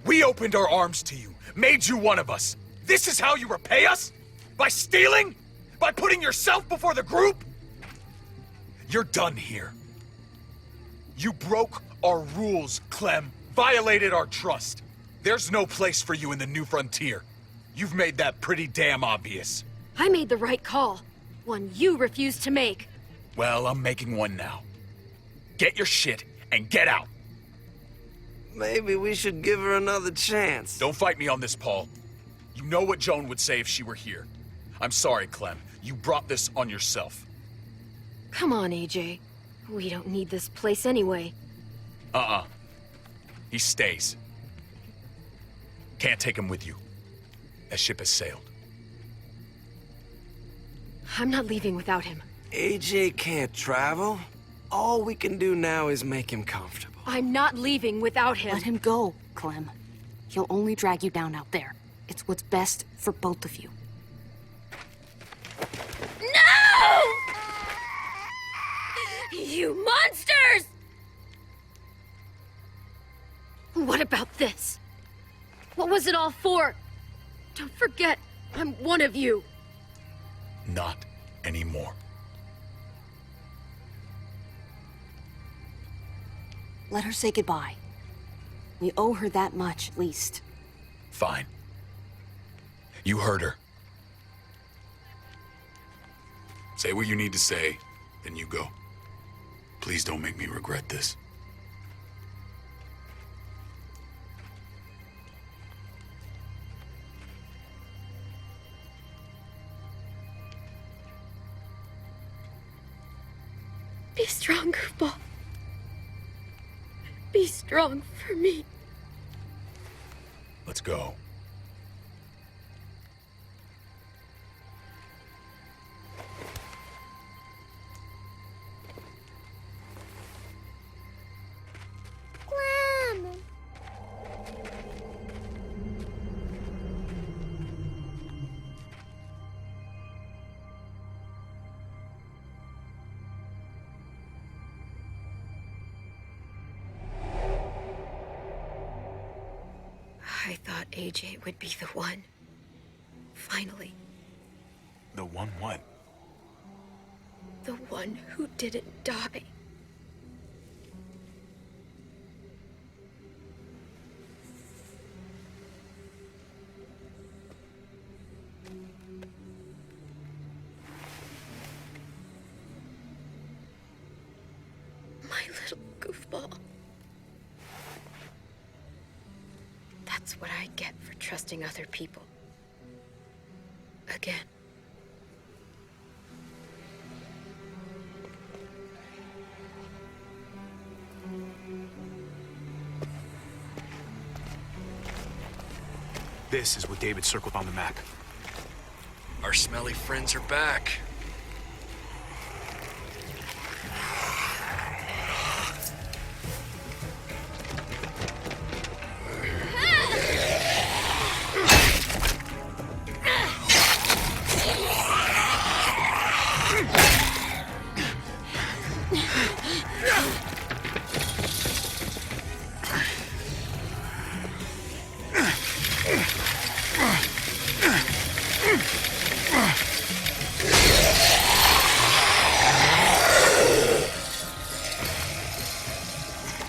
We opened our arms to you, made you one of us. This is how you repay us? By stealing? By putting yourself before the group? You're done here. You broke our rules, Clem. Violated our trust. There's no place for you in the new frontier. You've made that pretty damn obvious. I made the right call. One you refused to make. Well, I'm making one now. Get your shit and get out. Maybe we should give her another chance. Don't fight me on this, Paul. You know what Joan would say if she were here. I'm sorry, Clem. You brought this on yourself. Come on, AJ. We don't need this place anyway. He stays. Can't take him with you. That ship has sailed. I'm not leaving without him. AJ can't travel. All we can do now is make him comfortable. I'm not leaving without him. Let him go, Clem. He'll only drag you down out there. It's what's best for both of you. No! You monsters! What about this? What was it all for? Don't forget, I'm one of you. Not anymore. Let her say goodbye. We owe her that much, at least. Fine. You heard her. Say what you need to say, then you go. Please don't make me regret this. Be strong, Goofball. Be strong for me. Let's go. I thought AJ would be the one. Finally. The one what? The one who didn't die. My little goofball. That's what I get for trusting other people. Again. This is what David circled on the map. Our smelly friends are back.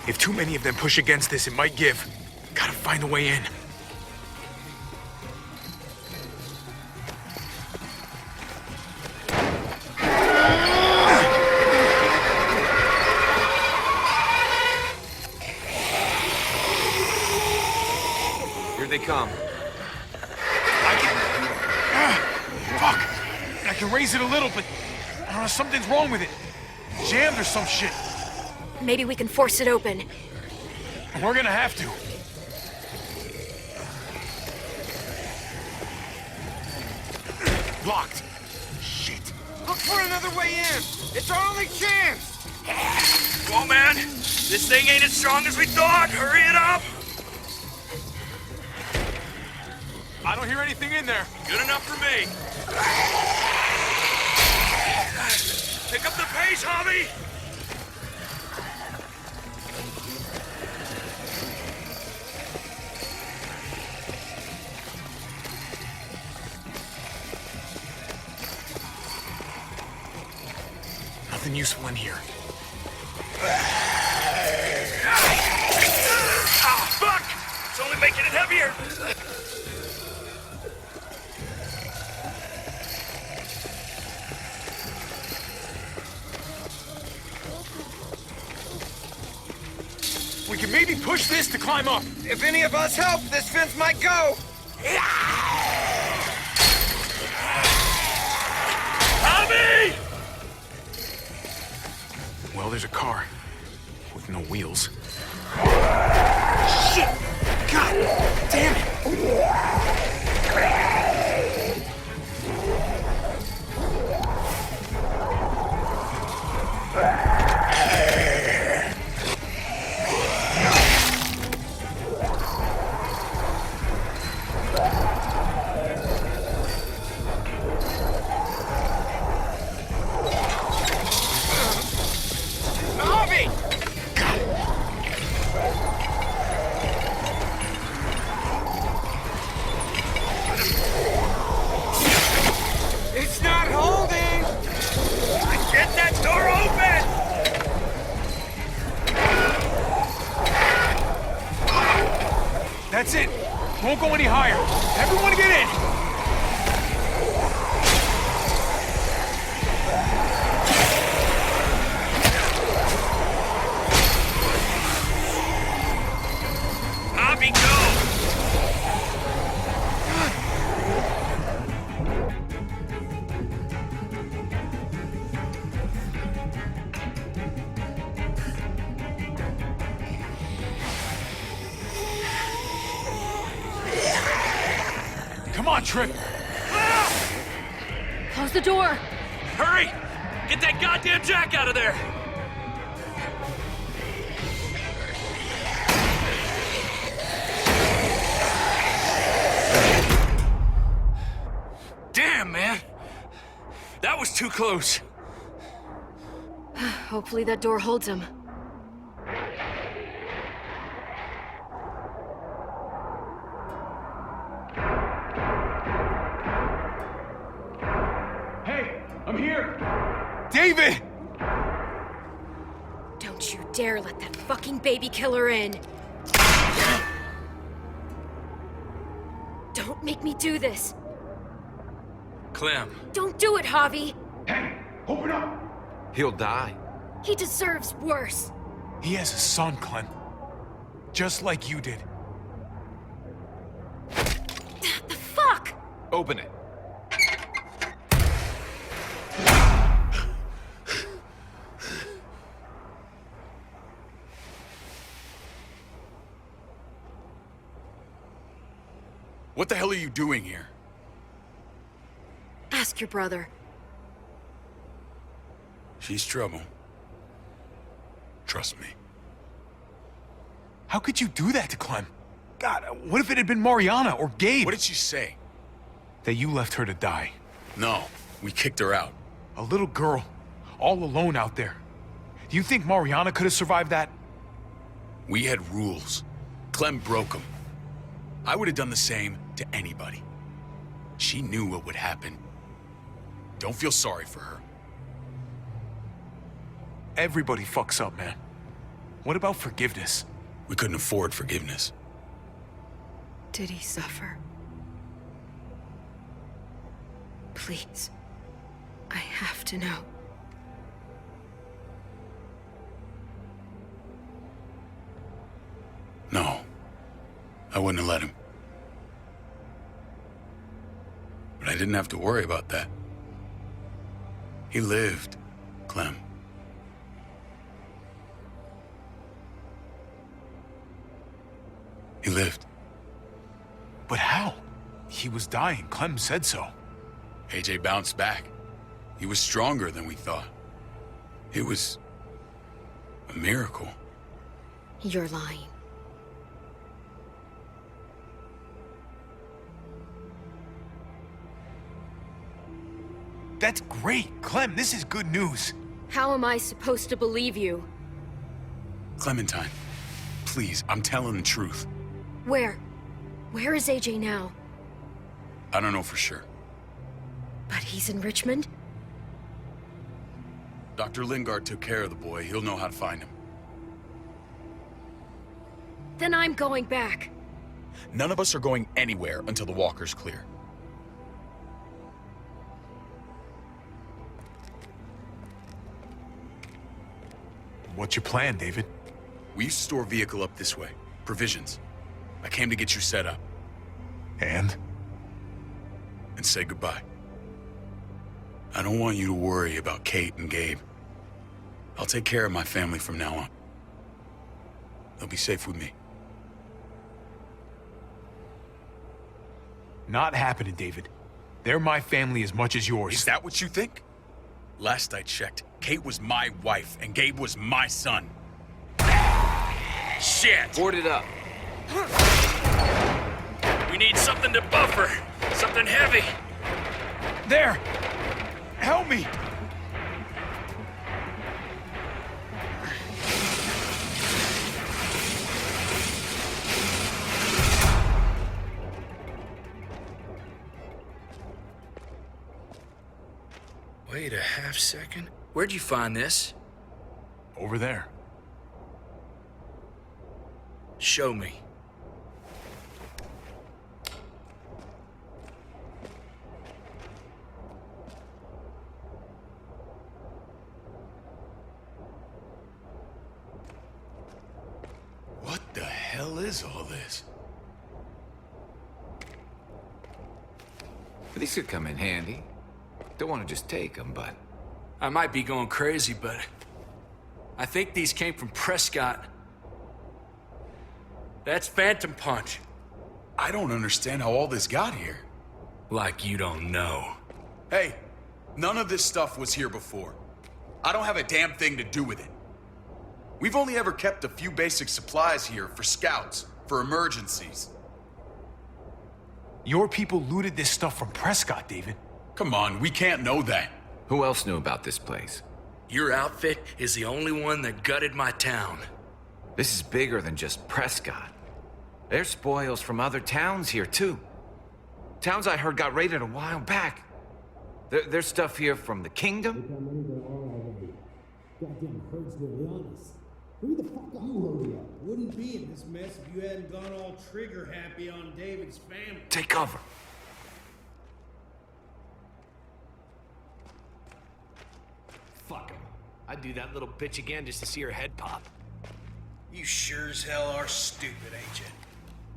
If too many of them push against this, it might give. Gotta find a way in. they come. Fuck! I can raise it a little, but I don't know, something's wrong with it. Jammed or some shit. Maybe we can force it open. We're gonna have to. Locked. Shit. Look for another way in. It's our only chance. Come on, man. This thing ain't as strong as we thought. Hurry it up. I don't hear anything in there. Good enough for me. Pick up the pace, Javi. Nothing useful in here. Ah, fuck! It's only making it heavier. We can maybe push this to climb up. If any of us help, this fence might go. Javi! Well, there's a car with no wheels. Shit! God damn it! It's not holding. Get that door open! That's it. Won't go any higher. Everyone get in. Javi, go! Come on, Trip. Close the door. Hurry! Get that goddamn jack out of there! Damn, man! That was too close. Hopefully that door holds him. Hey, I'm here. David! Don't you dare let that fucking baby killer in. Don't make me do this. Clem. Don't do it, Javi. Hey, open up. He'll die. He deserves worse. He has a son, Clem. Just like you did. The fuck? Open it. What the hell are you doing here? Ask your brother. She's trouble. Trust me. How could you do that to Clem? God, what if it had been Mariana or Gabe? What did she say? That you left her to die. No, we kicked her out. A little girl, all alone out there. Do you think Mariana could have survived that? We had rules. Clem broke them. I would have done the same to anybody. She knew what would happen. Don't feel sorry for her. Everybody fucks up, man. What about forgiveness? We couldn't afford forgiveness. Did he suffer? Please. I have to know. No. I wouldn't have let him. I didn't have to worry about that. He lived, Clem. He lived. But how? He was dying. Clem said so. AJ bounced back. He was stronger than we thought. It was a miracle. You're lying. That's great. Clem, this is good news. How am I supposed to believe you? Clementine, please, I'm telling the truth. Where? Where is AJ now? I don't know for sure. But he's in Richmond? Dr. Lingard took care of the boy. He'll know how to find him. Then I'm going back. None of us are going anywhere until the walker's clear. What's your plan, David? We used to store a vehicle up this way. Provisions. I came to get you set up. And? And say goodbye. I don't want you to worry about Kate and Gabe. I'll take care of my family from now on. They'll be safe with me. Not happening, David. They're my family as much as yours. Is that what you think? Last I checked, Kate was my wife and Gabe was my son. Shit! Board it up. We need something to buffer. Something heavy. There! Help me! Wait a half second. Where'd you find this? Over there. Show me. What the hell is all this? These could come in handy. Don't want to just take them, but... I might be going crazy, but I think these came from Prescott. That's Phantom Punch. I don't understand how all this got here. Like you don't know. Hey, none of this stuff was here before. I don't have a damn thing to do with it. We've only ever kept a few basic supplies here for scouts, for emergencies. Your people looted this stuff from Prescott, David. Come on, we can't know that. Who else knew about this place? Your outfit is the only one that gutted my town. This is bigger than just Prescott. There's spoils from other towns here, too. Towns I heard got raided a while back. There's stuff here from the Kingdom. Goddamn herds to be honest. Who the fuck are you, hurry up? Wouldn't be in this mess if you hadn't gone all trigger happy on David's family. Take cover. Fuck him. I'd do that little bitch again just to see her head pop. You sure as hell are stupid, ain't you?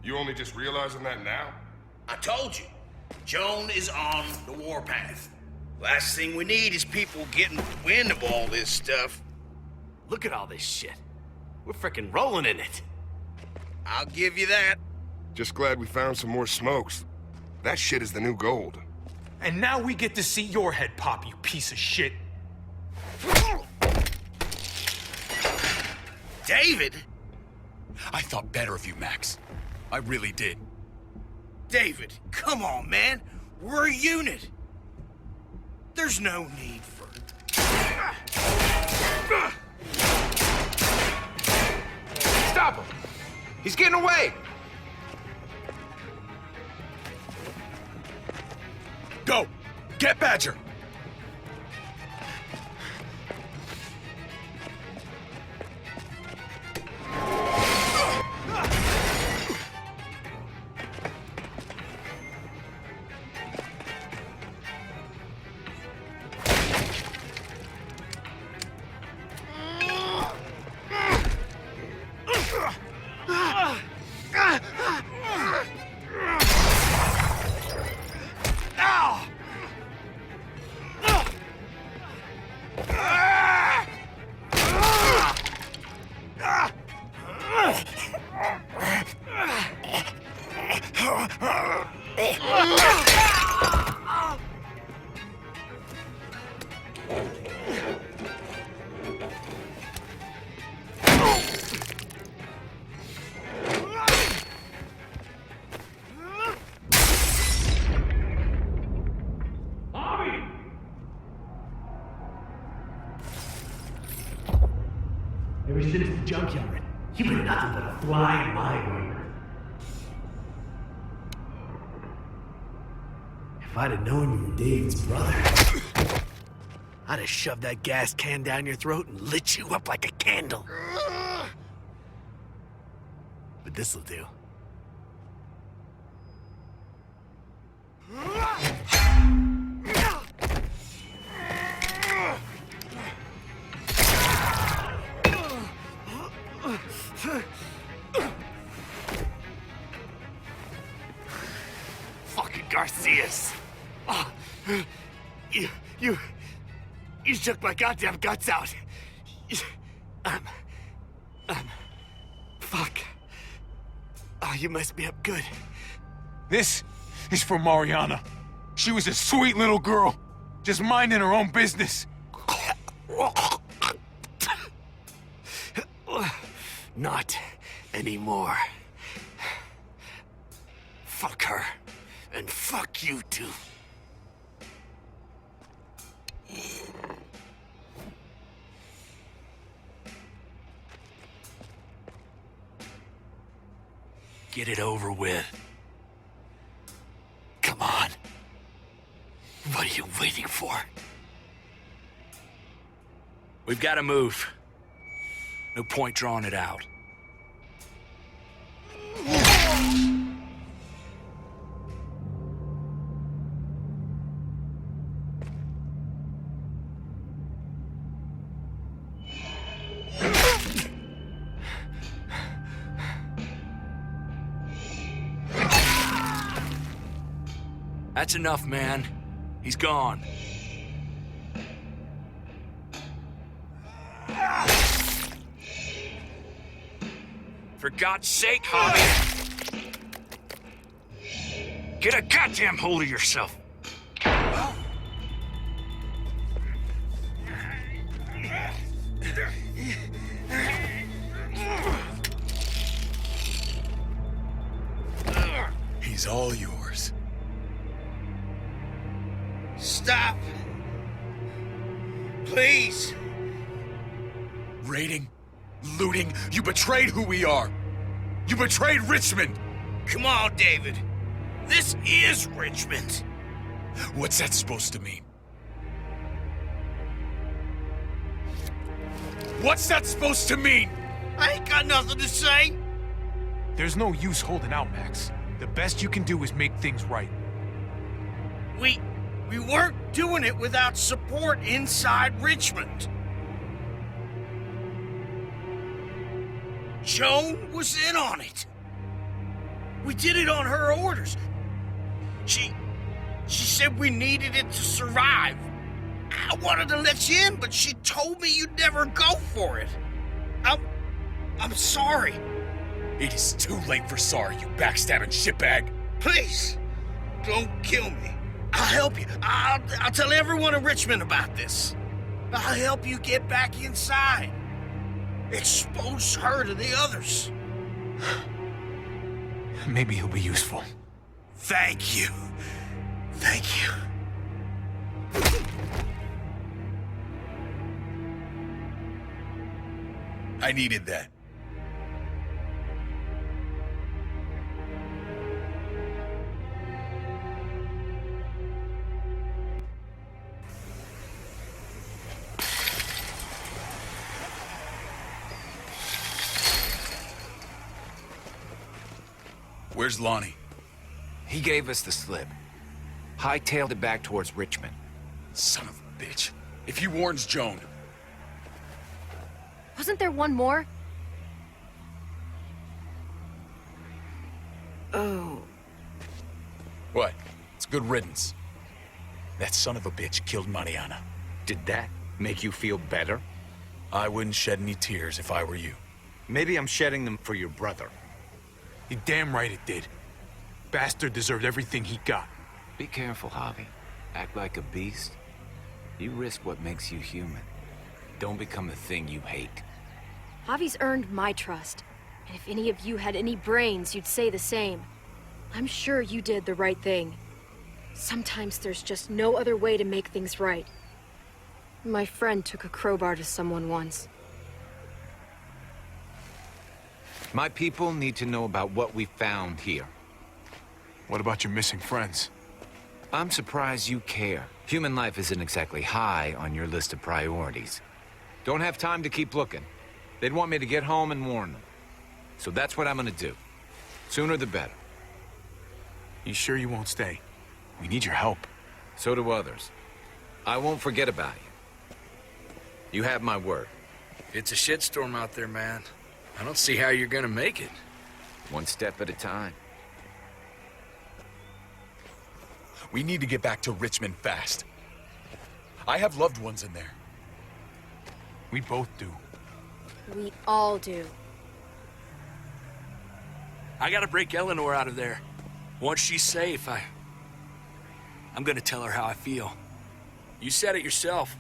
You only just realizing that now? I told you. Joan is on the warpath. Last thing we need is people getting wind of all this stuff. Look at all this shit. We're frickin' rolling in it. I'll give you that. Just glad we found some more smokes. That shit is the new gold. And now we get to see your head pop, you piece of shit. David? I thought better of you, Max. I really did. David, come on, man. We're a unit. There's no need for... Stop him! He's getting away! Go! Get Badger! Ow! junkyard. You've been nothing but a fly in my ointment. If I'd have known you were David's brother, I'd have shoved that gas can down your throat and lit you up like a candle. But this'll do. Fucking Garcias. Oh, you shook my goddamn guts out. Fuck. Oh, you messed me up good. This is for Mariana. She was a sweet little girl, just minding her own business. Not anymore. Fuck her. And fuck you too. Get it over with. Come on. What are you waiting for? We've got to move. No point drawing it out. That's enough, man. He's gone. For God's sake, Javi! Get a goddamn hold of yourself! He's all yours. Stop. Please. Raiding, looting, you betrayed who we are. You betrayed Richmond. Come on, David. This is Richmond. What's that supposed to mean? What's that supposed to mean? I ain't got nothing to say. There's no use holding out, Max. The best you can do is make things right. We weren't doing it without support inside Richmond. Joan was in on it. We did it on her orders. She said we needed it to survive. I wanted to let you in, but she told me you'd never go for it. I'm sorry. It is too late for sorry, you backstabbing shitbag. Please, don't kill me. I'll help you. I'll tell everyone in Richmond about this. I'll help you get back inside. Expose her to the others. Maybe he'll be useful. Thank you. Thank you. I needed that. Where's Lonnie? He gave us the slip. Hightailed it back towards Richmond. Son of a bitch. If he warns Joan... Wasn't there one more? Oh. What? It's good riddance. That son of a bitch killed Mariana. Did that make you feel better? I wouldn't shed any tears if I were you. Maybe I'm shedding them for your brother. You're damn right it did. Bastard deserved everything he got. Be careful, Javi. Act like a beast. You risk what makes you human. Don't become the thing you hate. Javi's earned my trust. And if any of you had any brains, you'd say the same. I'm sure you did the right thing. Sometimes there's just no other way to make things right. My friend took a crowbar to someone once. My people need to know about what we found here. What about your missing friends? I'm surprised you care. Human life isn't exactly high on your list of priorities. Don't have time to keep looking. They'd want me to get home and warn them. So that's what I'm gonna do. Sooner the better. You sure you won't stay? We need your help. So do others. I won't forget about you. You have my word. It's a shitstorm out there, man. I don't see how you're gonna make it. One step at a time. We need to get back to Richmond fast. I have loved ones in there. We both do. We all do. I gotta break Eleanor out of there. Once she's safe, I'm gonna tell her how I feel. You said it yourself.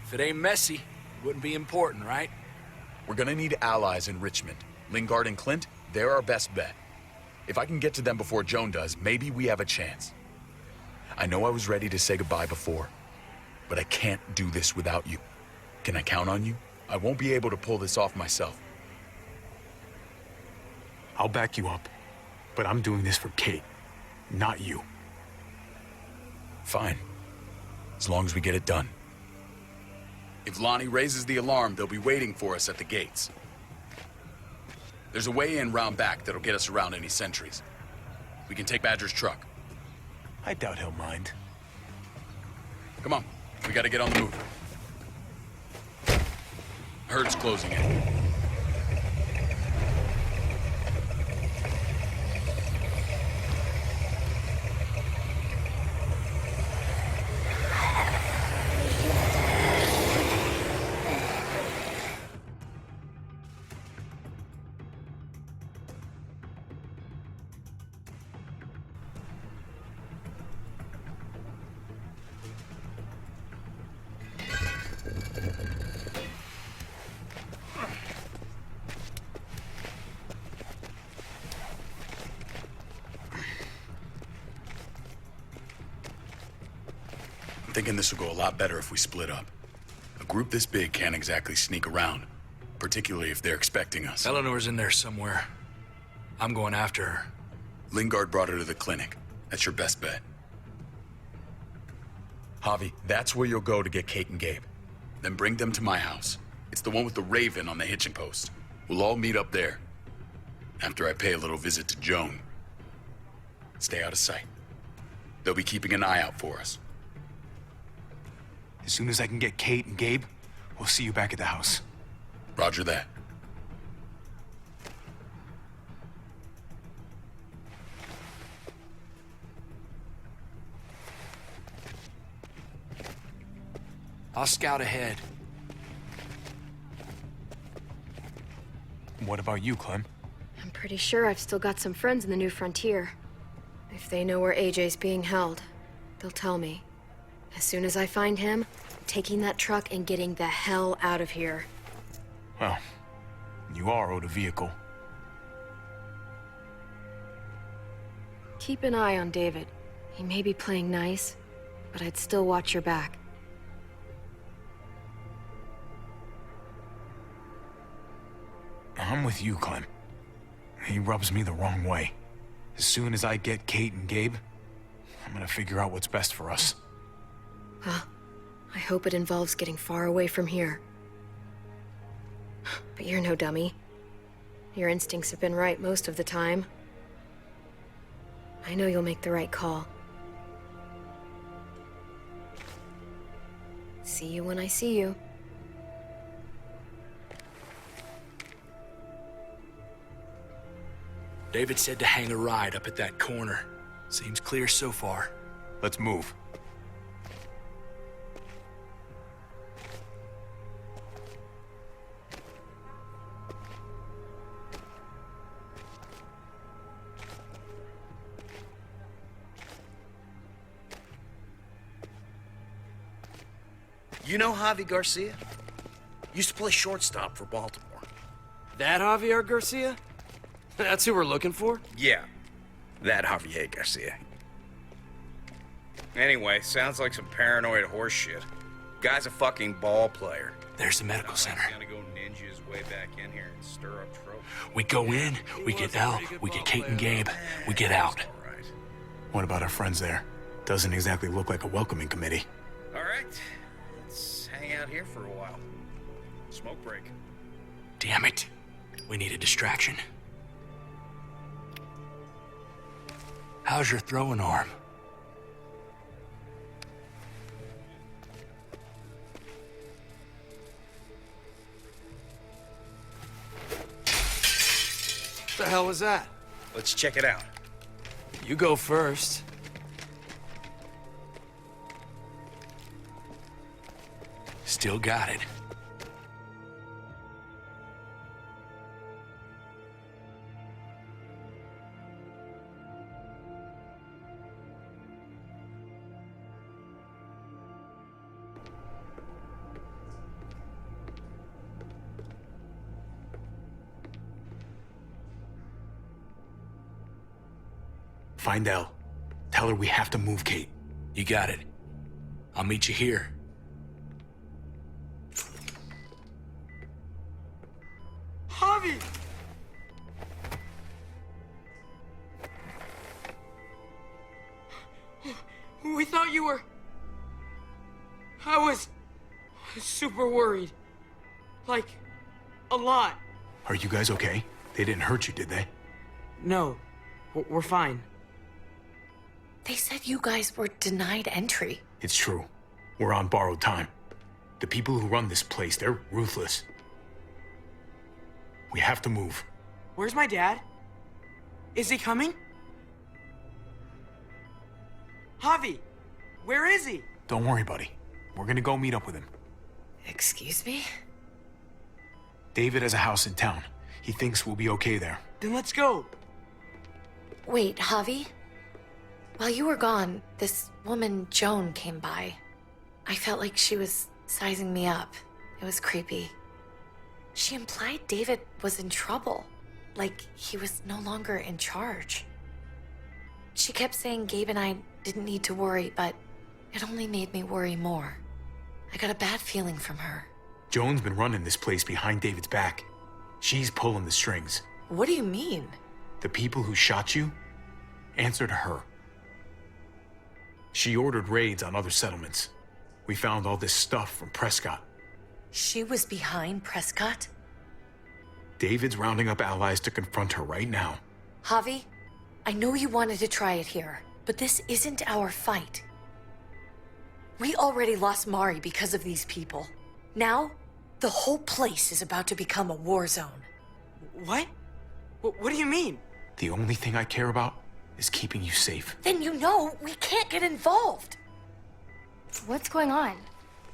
If it ain't messy, it wouldn't be important, right? We're gonna need allies in Richmond. Lingard and Clint, they're our best bet. If I can get to them before Joan does, maybe we have a chance. I know I was ready to say goodbye before, but I can't do this without you. Can I count on you? I won't be able to pull this off myself. I'll back you up, but I'm doing this for Kate, not you. Fine. As long as we get it done. If Lonnie raises the alarm, they'll be waiting for us at the gates. There's a way in round back that'll get us around any sentries. We can take Badger's truck. I doubt he'll mind. Come on, we gotta get on the move. Herd's closing in. I'm thinking this will go a lot better if we split up. A group this big can't exactly sneak around, particularly if they're expecting us. Eleanor's in there somewhere. I'm going after her. Lingard brought her to the clinic. That's your best bet. Javi, that's where you'll go to get Kate and Gabe. Then bring them to my house. It's the one with the raven on the hitching post. We'll all meet up there. After I pay a little visit to Joan. Stay out of sight. They'll be keeping an eye out for us. As soon as I can get Kate and Gabe, we'll see you back at the house. Roger that. I'll scout ahead. What about you, Clem? I'm pretty sure I've still got some friends in the New Frontier. If they know where AJ's being held, they'll tell me. As soon as I find him, I'm taking that truck and getting the hell out of here. Well, you are owed a vehicle. Keep an eye on David. He may be playing nice, but I'd still watch your back. I'm with you, Clem. He rubs me the wrong way. As soon as I get Kate and Gabe, I'm gonna figure out what's best for us. Well, I hope it involves getting far away from here. But you're no dummy. Your instincts have been right most of the time. I know you'll make the right call. See you when I see you. David said to hang a ride up at that corner. Seems clear so far. Let's move. You know Javi Garcia? Used to play shortstop for Baltimore. That Javier Garcia? That's who we're looking for? Yeah, that Javier Garcia. Anyway, sounds like some paranoid horse shit. Guy's a fucking ball player. There's the medical center. Gonna go ninja his way back in here and stir up trouble. We go in, we get Elle, we get Kate and Gabe, we get out. What about our friends there? Doesn't exactly look like a welcoming committee. All right, let's hang out here for a while. Smoke break. Damn it. We need a distraction. How's your throwing arm? What the hell was that? Let's check it out. You go first. Still got it. Find Elle. Tell her we have to move Kate. You got it. I'll meet you here. Javi! We thought you were... I was super worried. Like, a lot. Are you guys okay? They didn't hurt you, did they? No, we're fine. They said you guys were denied entry. It's true. We're on borrowed time. The people who run this place, they're ruthless. We have to move. Where's my dad? Is he coming? Javi, where is he? Don't worry, buddy. We're gonna go meet up with him. Excuse me? David has a house in town. He thinks we'll be okay there. Then let's go. Wait, Javi? While you were gone, this woman, Joan, came by. I felt like she was sizing me up. It was creepy. She implied David was in trouble, like he was no longer in charge. She kept saying Gabe and I didn't need to worry, but it only made me worry more. I got a bad feeling from her. Joan's been running this place behind David's back. She's pulling the strings. What do you mean? The people who shot you answer to her. She ordered raids on other settlements. We found all this stuff from Prescott. She was behind Prescott? David's rounding up allies to confront her right now. Javi, I know you wanted to try it here, but this isn't our fight. We already lost Mari because of these people. Now, the whole place is about to become a war zone. What? What do you mean? The only thing I care about is keeping you safe. Then you know we can't get involved. What's going on?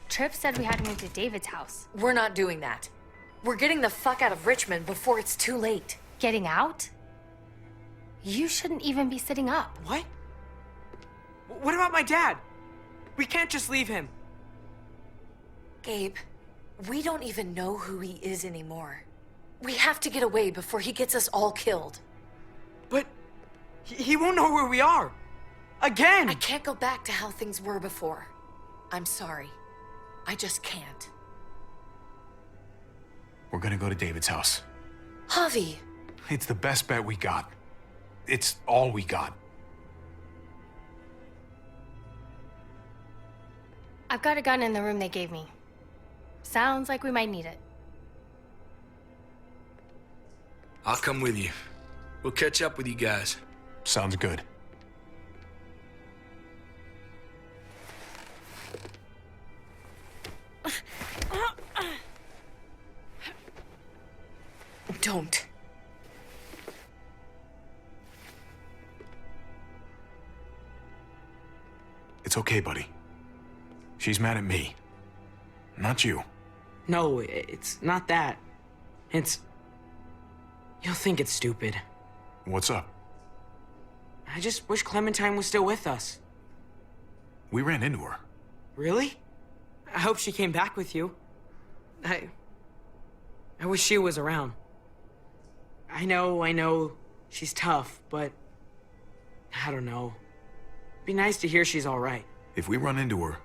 Tripp said we had to move to David's house. We're not doing that. We're getting the fuck out of Richmond before it's too late. Getting out? You shouldn't even be sitting up. What? What about my dad? We can't just leave him. Gabe, we don't even know who he is anymore. We have to get away before he gets us all killed. But he won't know where we are. Again! I can't go back to how things were before. I'm sorry. I just can't. We're gonna go to David's house. Javi! It's the best bet we got. It's all we got. I've got a gun in the room they gave me. Sounds like we might need it. I'll come with you. We'll catch up with you guys. Sounds good. Don't. It's okay, buddy. She's mad at me. Not you. No, it's not that. It's... You'll think it's stupid. What's up? I just wish Clementine was still with us. We ran into her. Really? I hope she came back with you. I wish she was around. I know, she's tough, but... I don't know. It'd be nice to hear she's all right. If we run into her,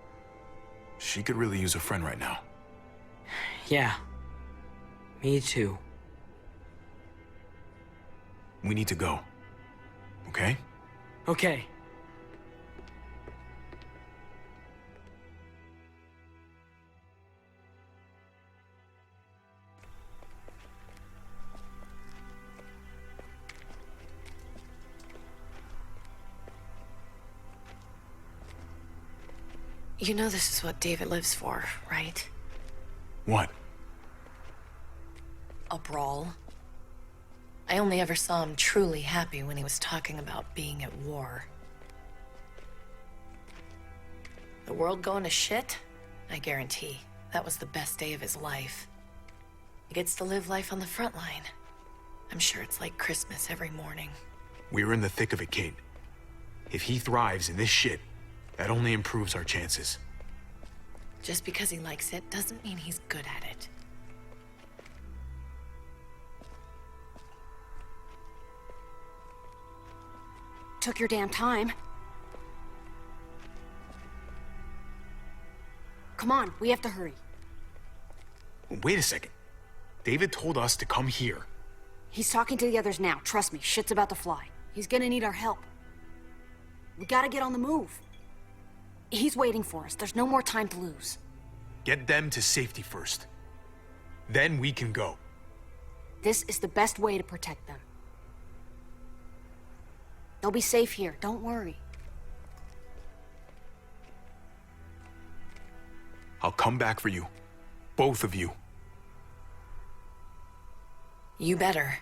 She could really use a friend right now. Yeah. Me too. We need to go. Okay? Okay. You know this is what David lives for, right? What? A brawl. I only ever saw him truly happy when he was talking about being at war. The world going to shit? I guarantee that was the best day of his life. He gets to live life on the front line. I'm sure it's like Christmas every morning. We're in the thick of it, Kate. If he thrives in this shit, that only improves our chances. Just because he likes it doesn't mean he's good at it. Took your damn time. Come on, we have to hurry. Wait a second. David told us to come here. He's talking to the others now. Trust me, shit's about to fly. He's gonna need our help. We gotta get on the move. He's waiting for us. There's no more time to lose. Get them to safety first. Then we can go. This is the best way to protect them. They'll be safe here. Don't worry. I'll come back for you. Both of you. You better.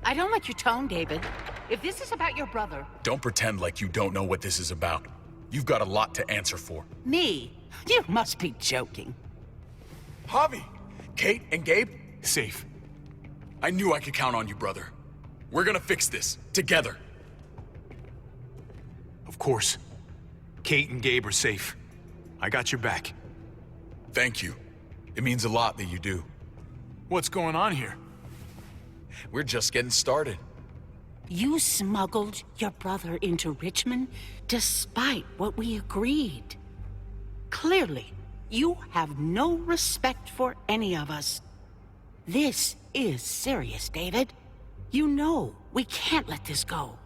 I don't like your tone, David. If this is about your brother... Don't pretend like you don't know what this is about. You've got a lot to answer for. Me? You must be joking. Javi! Kate and Gabe? Safe. I knew I could count on you, brother. We're gonna fix this. Together. Of course. Kate and Gabe are safe. I got your back. Thank you. It means a lot that you do. What's going on here? We're just getting started. You smuggled your brother into Richmond despite what we agreed. Clearly, you have no respect for any of us. This is serious, David. You know we can't let this go.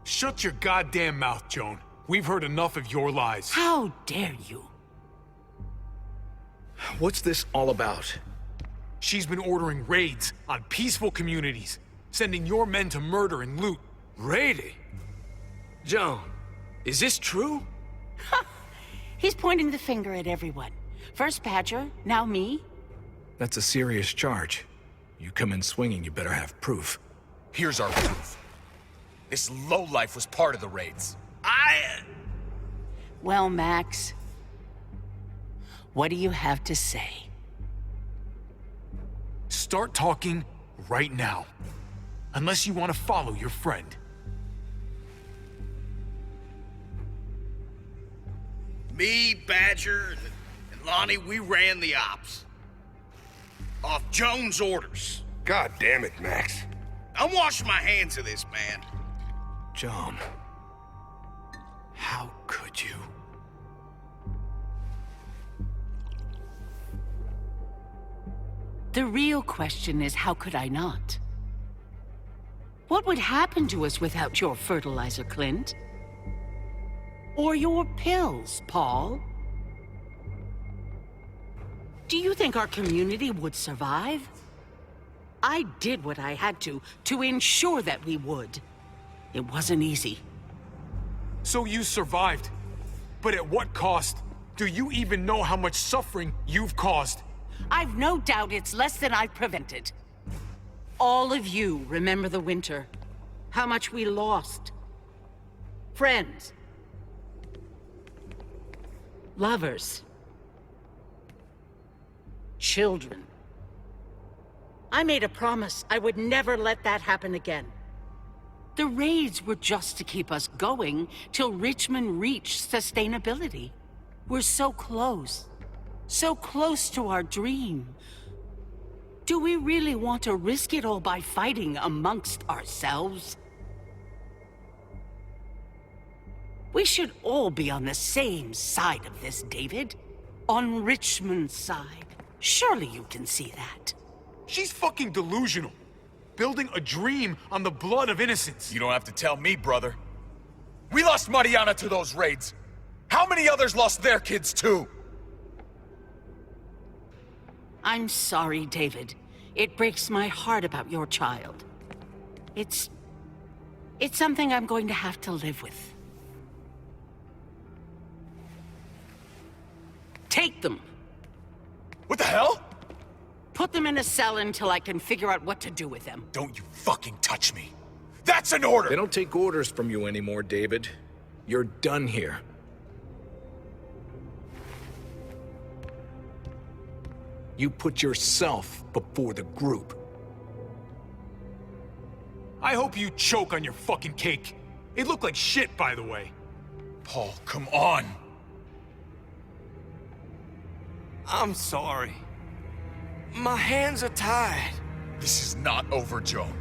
Shut your goddamn mouth, Joan. We've heard enough of your lies. How dare you? What's this all about? She's been ordering raids on peaceful communities, sending your men to murder and loot. Raiding? Joan, is this true? He's pointing the finger at everyone. First Badger, now me. That's a serious charge. You come in swinging, you better have proof. Here's our proof. This lowlife was part of the raids. Well, Max, what do you have to say? Start talking right now. Unless you want to follow your friend. Me, Badger, and Lonnie, we ran the ops. Off Jones' orders. God damn it, Max. I'm washing my hands of this, man. Joan, how could you? The real question is, how could I not? What would happen to us without your fertilizer, Clint? Or your pills, Paul? Do you think our community would survive? I did what I had to ensure that we would. It wasn't easy. So you survived. But at what cost? Do you even know how much suffering you've caused? I've no doubt it's less than I've prevented. All of you remember the winter. How much we lost. Friends. Lovers. Children. I made a promise I would never let that happen again. The raids were just to keep us going till Richmond reached sustainability. We're so close to our dream. Do we really want to risk it all by fighting amongst ourselves? We should all be on the same side of this, David. On Richmond's side. Surely you can see that. She's fucking delusional. Building a dream on the blood of innocents. You don't have to tell me, brother. We lost Mariana to those raids. How many others lost their kids too? I'm sorry, David. It breaks my heart about your child. It's something I'm going to have to live with. Take them. What the hell? Put them in a cell until I can figure out what to do with them. Don't you fucking touch me. That's an order! They don't take orders from you anymore, David. You're done here. You put yourself before the group. I hope you choke on your fucking cake. It looked like shit, by the way. Paul, come on. I'm sorry. My hands are tied. This is not over, Joan.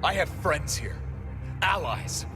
I have friends here. Allies.